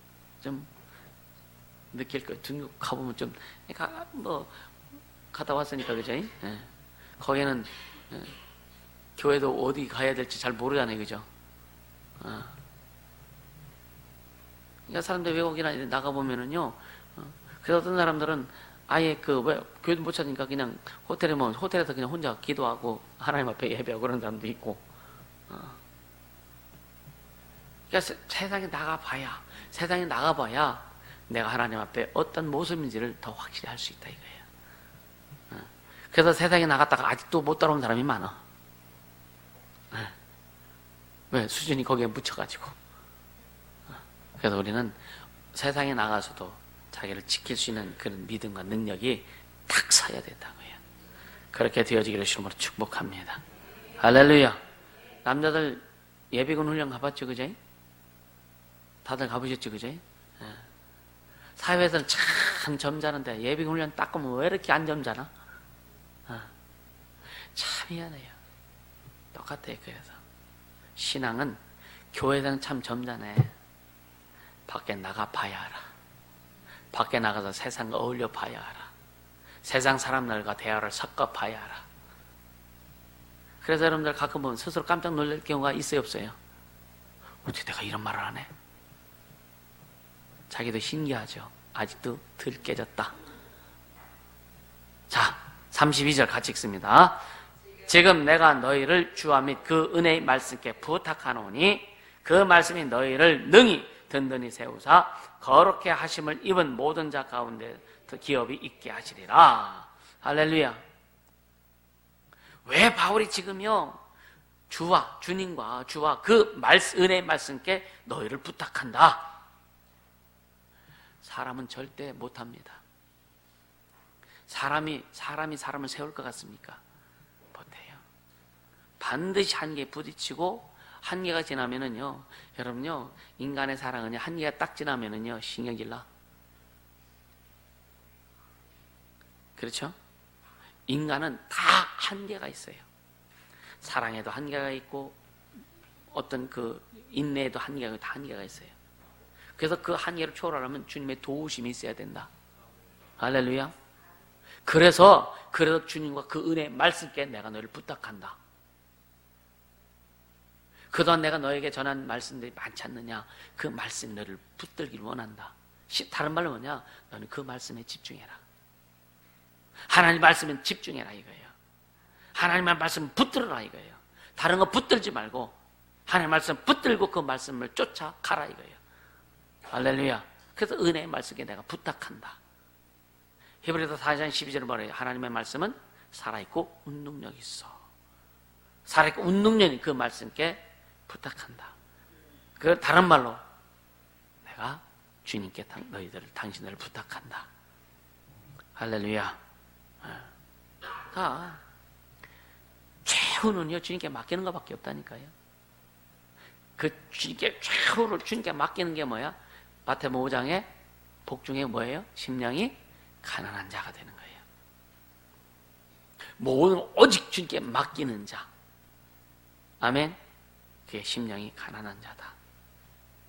느낄 거예요. 중국 가보면 좀, 그러니까 갔다 왔으니까, 그죠? 예. 거기는, 교회도 어디 가야 될지 잘 모르잖아요. 그죠? 그러니까 사람들 외국이나 나가보면은요, 그래서 어떤 사람들은 아예 교회도 못 찾으니까 그냥 호텔에서 그냥 혼자 기도하고 하나님 앞에 예배하고 그런 사람도 있고. 그러니까 세상에 나가봐야 내가 하나님 앞에 어떤 모습인지를 더 확실히 할 수 있다 이거예요. 그래서 세상에 나갔다가 아직도 못 따라온 사람이 많아. 왜? 수준이 거기에 묻혀가지고. 그래서 우리는 세상에 나가서도 자기를 지킬 수 있는 그런 믿음과 능력이 탁 서야 된다고요. 그렇게 되어지기를 주님으로 축복합니다. 할렐루야. 남자들 예비군 훈련 가봤죠, 그죠? 다들 가보셨죠, 그죠? 사회에서는 참 점잖은데 예비군 훈련 딱 가면 왜 이렇게 안 점잖아? 참 미안해요. 똑같아요. 그래서 신앙은 교회에서는 참 점잖해. 밖에 나가 봐야 알아. 밖에 나가서 세상과 어울려 봐야 알아. 세상 사람들과 대화를 섞어 봐야 알아. 그래서 여러분들 가끔 보면 스스로 깜짝 놀랄 경우가 있어요, 없어요? 어떻게 내가 이런 말을 안 해? 자기도 신기하죠. 아직도 덜 깨졌다. 자, 32절 같이 읽습니다. 지금 내가 너희를 주와 및 그 은혜의 말씀께 부탁하노니 그 말씀이 너희를 능히 든든히 세우사 거룩해 하심을 입은 모든 자 가운데 기업이 있게 하시리라. 할렐루야. 왜 바울이 지금요 주님과 주와 그 은혜의 말씀께 너희를 부탁한다. 사람은 절대 못합니다. 사람이 사람을 세울 것 같습니까? 못해요. 반드시 한계에 부딪히고 한계가 지나면은요, 여러분요, 인간의 사랑은요, 한계가 딱 지나면은요, 신경질 나. 그렇죠? 인간은 다 한계가 있어요. 사랑에도 한계가 있고, 어떤 인내에도 다 한계가 있어요. 그래서 그 한계를 초월하려면 주님의 도우심이 있어야 된다. 할렐루야. 그래서 주님과 그 은혜 말씀께 내가 너를 부탁한다. 그동안 내가 너에게 전한 말씀들이 많지 않느냐? 그 말씀 너를 붙들기를 원한다. 다른 말로 뭐냐? 너는 그 말씀에 집중해라. 하나님 말씀에 집중해라 이거예요. 하나님의 말씀 붙들어라 이거예요. 다른 거 붙들지 말고 하나님 말씀 붙들고 그 말씀을 쫓아가라 이거예요. 할렐루야. 그래서 은혜의 말씀에 내가 부탁한다. 히브리서 4장 12절에 말해요. 하나님의 말씀은 살아있고 운능력이 있어. 살아있고 운능력이 그 말씀께 부탁한다. 그 다른 말로 내가 주님께 당신들을 부탁한다. 할렐루야. 최후는요 주님께 맡기는 것밖에 없다니까요. 그 주님께 최후로 주님께 맡기는 게 뭐야? 마태복음 5장의 복 중에 뭐예요? 심령이 가난한 자가 되는 거예요. 모든 오직 주님께 맡기는 자. 아멘. 그게 심령이 가난한 자다.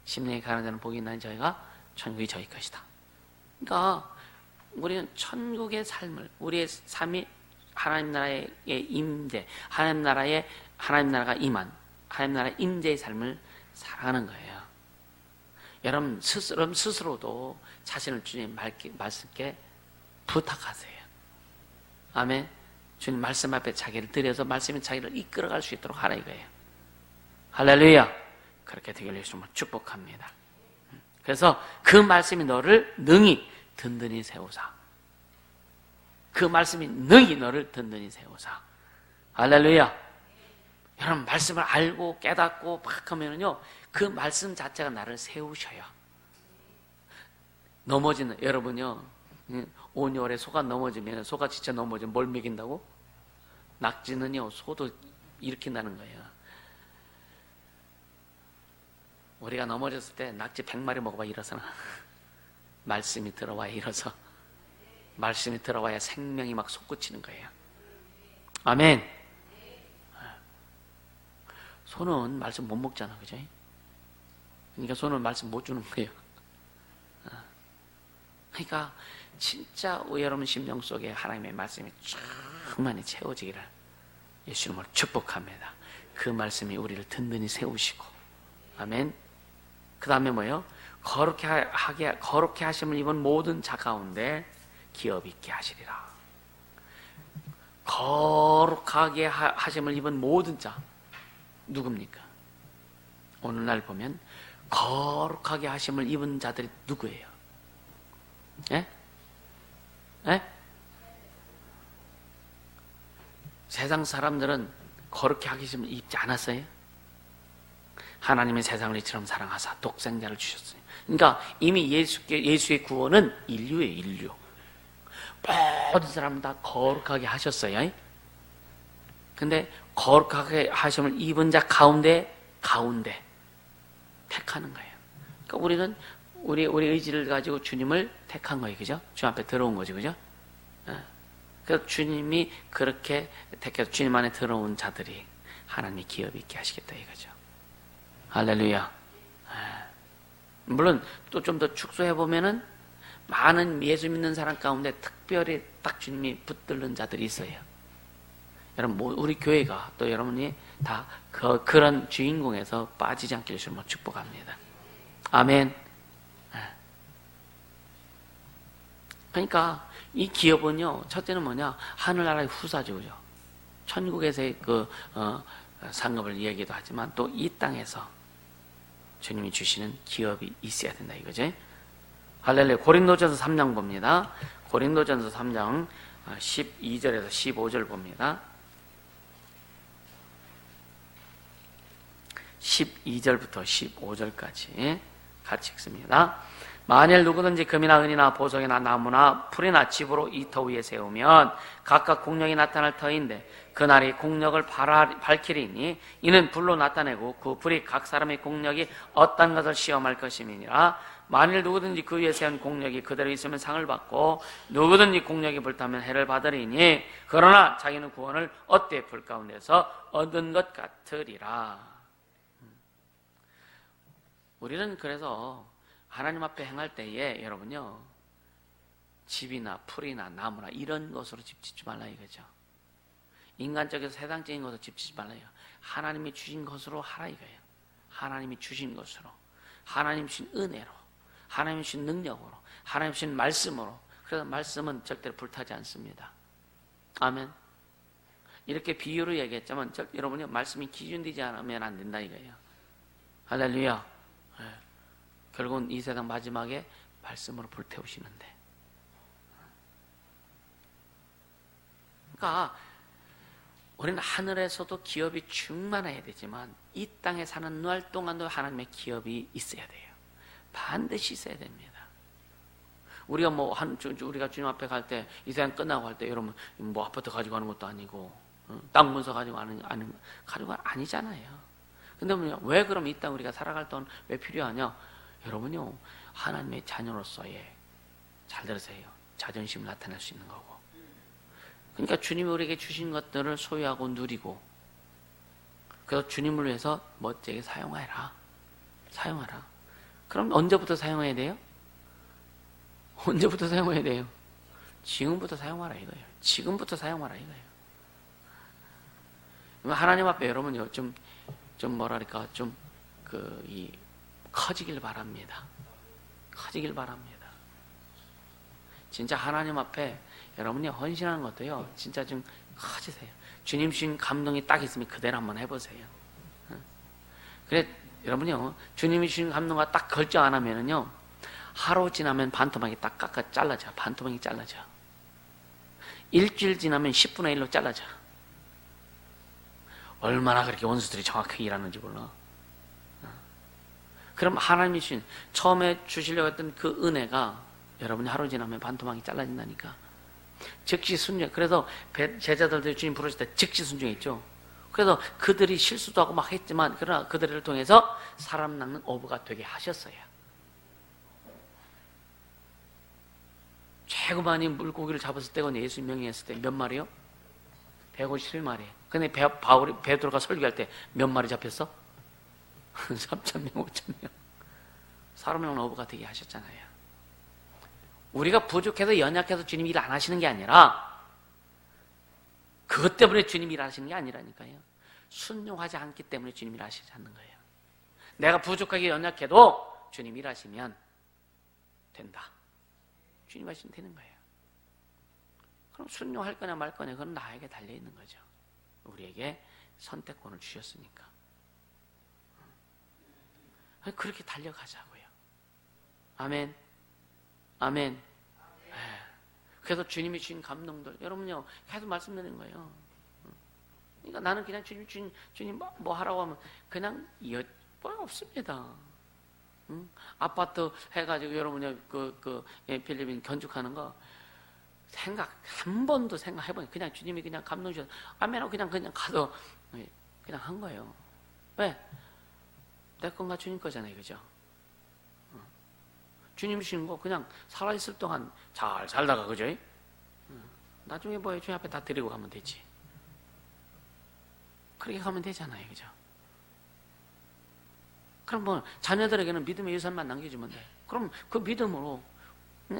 심령이 가난한 자는 복이 있나니 저희가 천국이 저희 것이다. 그러니까 우리는 천국의 삶을, 우리의 삶이 하나님 나라의 임재, 하나님 나라가 임한 하나님 나라의 임재의 삶을 살아가는 거예요. 여러분 스스로도 자신을 주님 말씀께 부탁하세요. 아멘. 주님 말씀 앞에 자기를 들여서 말씀이 자기를 이끌어갈 수 있도록 하라 이거예요. 할렐루야. 그렇게 되기를 예수님을 축복합니다. 그래서 그 말씀이 너를 능히 든든히 세우사. 그 말씀이 능히 너를 든든히 세우사. 할렐루야. 여러분 말씀을 알고 깨닫고 막 하면은요 그 말씀 자체가 나를 세우셔요. 넘어지는 여러분요 5월에 소가 넘어지면 소가 진짜 넘어지면 뭘 먹인다고? 낙지는요 소도 일으킨다는 거예요. 우리가 넘어졌을 때 낙지 100마리 먹어봐 일어서나. 말씀이 들어와야 일어서. 말씀이 들어와야 생명이 막 솟구치는 거예요. 아멘. 소는 말씀 못 먹잖아, 그죠? 그러니까 소는 말씀 못 주는 거예요. 그러니까 진짜 여러분 심령 속에 하나님의 말씀이 충만히 채워지기를 예수님을 축복합니다. 그 말씀이 우리를 든든히 세우시고, 아멘. 그 다음에 뭐예요? 거룩해 하심을 입은 모든 자 가운데 기업 있게 하시리라. 거룩하게 하심을 입은 모든 자 누굽니까? 오늘날 보면 거룩하게 하심을 입은 자들이 누구예요? 예? 예? 세상 사람들은 거룩해 하심을 입지 않았어요? 하나님의 세상을 이처럼 사랑하사 독생자를 주셨어요. 그러니까 이미 예수의 구원은 인류예요, 인류. 모든 사람은 다 거룩하게 하셨어요. 근데 거룩하게 하심을 입은 자 가운데 택하는 거예요. 그러니까 우리는 우리 의지를 가지고 주님을 택한 거예요, 그죠? 주 앞에 들어온 거죠, 그죠? 그래서 주님이 그렇게 택해서 주님 안에 들어온 자들이 하나님이 기업 있게 하시겠다 이거죠. 할렐루야. 물론 또 좀 더 축소해 보면은 많은 예수 믿는 사람 가운데 특별히 딱 주님이 붙들는 자들이 있어요. 여러분 우리 교회가 또 여러분이 다 그런 주인공에서 빠지지 않기를 주님을 축복합니다. 아멘. 그러니까 이 기업은요 첫째는 뭐냐 하늘나라의 후사죠, 그죠? 천국에서의 상급을 얘기도 하지만 또 이 땅에서 주님이 주시는 기업이 있어야 된다 이거죠. 할렐루야. 고린도전서 3장 봅니다. 고린도전서 3장 12절에서 15절 봅니다. 12절부터 15절까지 같이 읽습니다. 만일 누구든지 금이나 은이나 보석이나 나무나 풀이나 집으로 이 터 위에 세우면 각각 공력이 나타날 터인데 그날이 공력을 밝히리니 이는 불로 나타내고 그 불이 각 사람의 공력이 어떤 것을 시험할 것임이니라. 만일 누구든지 그 위에 세운 공력이 그대로 있으면 상을 받고 누구든지 공력이 불타면 해를 받으리니 그러나 자기는 구원을 어때 불 가운데서 얻은 것 같으리라. 우리는 그래서 하나님 앞에 행할 때에 여러분요 집이나 풀이나 나무나 이런 것으로 집 짓지 말라 이거죠. 인간적인 세상적인 것으로 집 짓지 말라요. 하나님이 주신 것으로 하라 이거예요. 하나님이 주신 것으로, 하나님 주신 은혜로, 하나님 주신 능력으로, 하나님 주신 말씀으로. 그래서 말씀은 절대로 불타지 않습니다. 아멘. 이렇게 비유로 얘기했지만 여러분요 말씀이 기준되지 않으면 안 된다 이거예요. 할렐루야. 결국은 이 세상 마지막에 말씀으로 불태우시는데. 그러니까 우리는 하늘에서도 기업이 충만해야 되지만 이 땅에 사는 날 동안도 하나님의 기업이 있어야 돼요. 반드시 있어야 됩니다. 우리가 우리가 주님 앞에 갈 때, 이 세상 끝나고 할 때, 여러분, 아파트 가지고 가는 것도 아니고, 땅 문서 가지고 가지고 아니잖아요. 근데 왜 그럼 이 땅 우리가 살아갈 동안 왜 필요하냐? 여러분요, 하나님의 자녀로서의, 잘 들으세요, 자존심을 나타낼 수 있는 거고. 그러니까 주님이 우리에게 주신 것들을 소유하고 누리고, 그래서 주님을 위해서 멋지게 사용하라. 그럼 언제부터 사용해야 돼요? 언제부터 사용해야 돼요? 지금부터 사용하라 이거예요. 지금부터 사용하라 이거예요. 하나님 앞에 여러분요, 뭐랄까, 커지길 바랍니다. 커지길 바랍니다. 진짜 하나님 앞에 여러분이 헌신하는 것도요, 진짜 좀 커지세요. 주님 주신 감동이 딱 있으면 그대로 한번 해보세요. 그래, 여러분요, 주님이 주신 감동과 딱 결정 안 하면은요, 하루 지나면 반토막이 딱 잘라져. 반토막이 잘라져. 일주일 지나면 10분의 1로 잘라져. 얼마나 그렇게 원수들이 정확하게 일하는지 몰라. 그럼 하나님이 주신, 처음에 주시려고 했던 그 은혜가 여러분이 하루 지나면 반토막이 잘라진다니까. 즉시 순종. 그래서 제자들도 주님 부르실 때 즉시 순종했죠. 그래서 그들이 실수도 하고 막 했지만, 그러나 그들을 통해서 사람 낳는 어부가 되게 하셨어요. 최고 많이 물고기를 잡았을 때가 예수 명령했을 때 몇 마리요? 157마리. 근데 베드로가 설교할 때 몇 마리 잡혔어? 3,000명, 5,000명. 사람을 어부가 되게 하셨잖아요. 우리가 부족해서 연약해서 주님 일 안 하시는 게 아니라, 그것 때문에 주님 일 하시는 게 아니라니까요. 순종하지 않기 때문에 주님 일 하시지 않는 거예요. 내가 부족하게 연약해도 주님 일 하시면 된다. 주님 하시면 되는 거예요. 그럼 순종할 거냐 말 거냐, 그건 나에게 달려있는 거죠. 우리에게 선택권을 주셨으니까. 그렇게 달려가자고요. 아멘. 아멘. 그래서 주님이 주신 감동들, 여러분요, 계속 말씀드리는 거예요. 그러니까 나는 그냥 주님 뭐 하라고 하면 그냥 없습니다. 아파트 해가지고 여러분이 필리핀 건축하는 거 한 번도 생각해보니 그냥 주님이 그냥 감동 주셔서 아멘하고 그냥 가서 그냥 한 거예요. 왜? 내 건가 주님 거잖아요, 그죠? 주님 주신 거 그냥 살아있을 동안 잘 살다가, 그죠? 나중에 뭐예요? 주님 앞에 다 드리고 가면 되지. 그렇게 가면 되잖아요, 그죠? 그럼 뭐 자녀들에게는 믿음의 유산만 남겨주면 돼. 그럼 그 믿음으로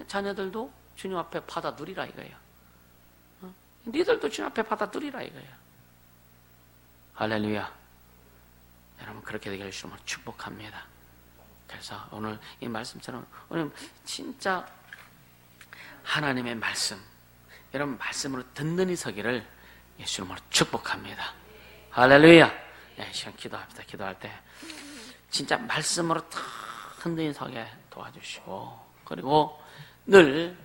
자녀들도 주님 앞에 받아 누리라 이거예요. 니들도 주님 앞에 받아 누리라 이거예요. 할렐루야. 여러분 그렇게 되게 해주시면 축복합니다. 그래서 오늘 이 말씀처럼 오늘 진짜 하나님의 말씀, 여러분 말씀으로 든든히 서기를 예수 이름으로 축복합니다. 할렐루야. 네, 시간 기도합시다. 기도할 때 진짜 말씀으로 다 흔들리 서게 도와주시고, 그리고 늘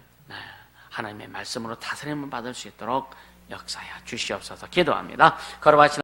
하나님의 말씀으로 다스림을 받을 수 있도록 역사하여 주시옵소서. 기도합니다. 걸어가시는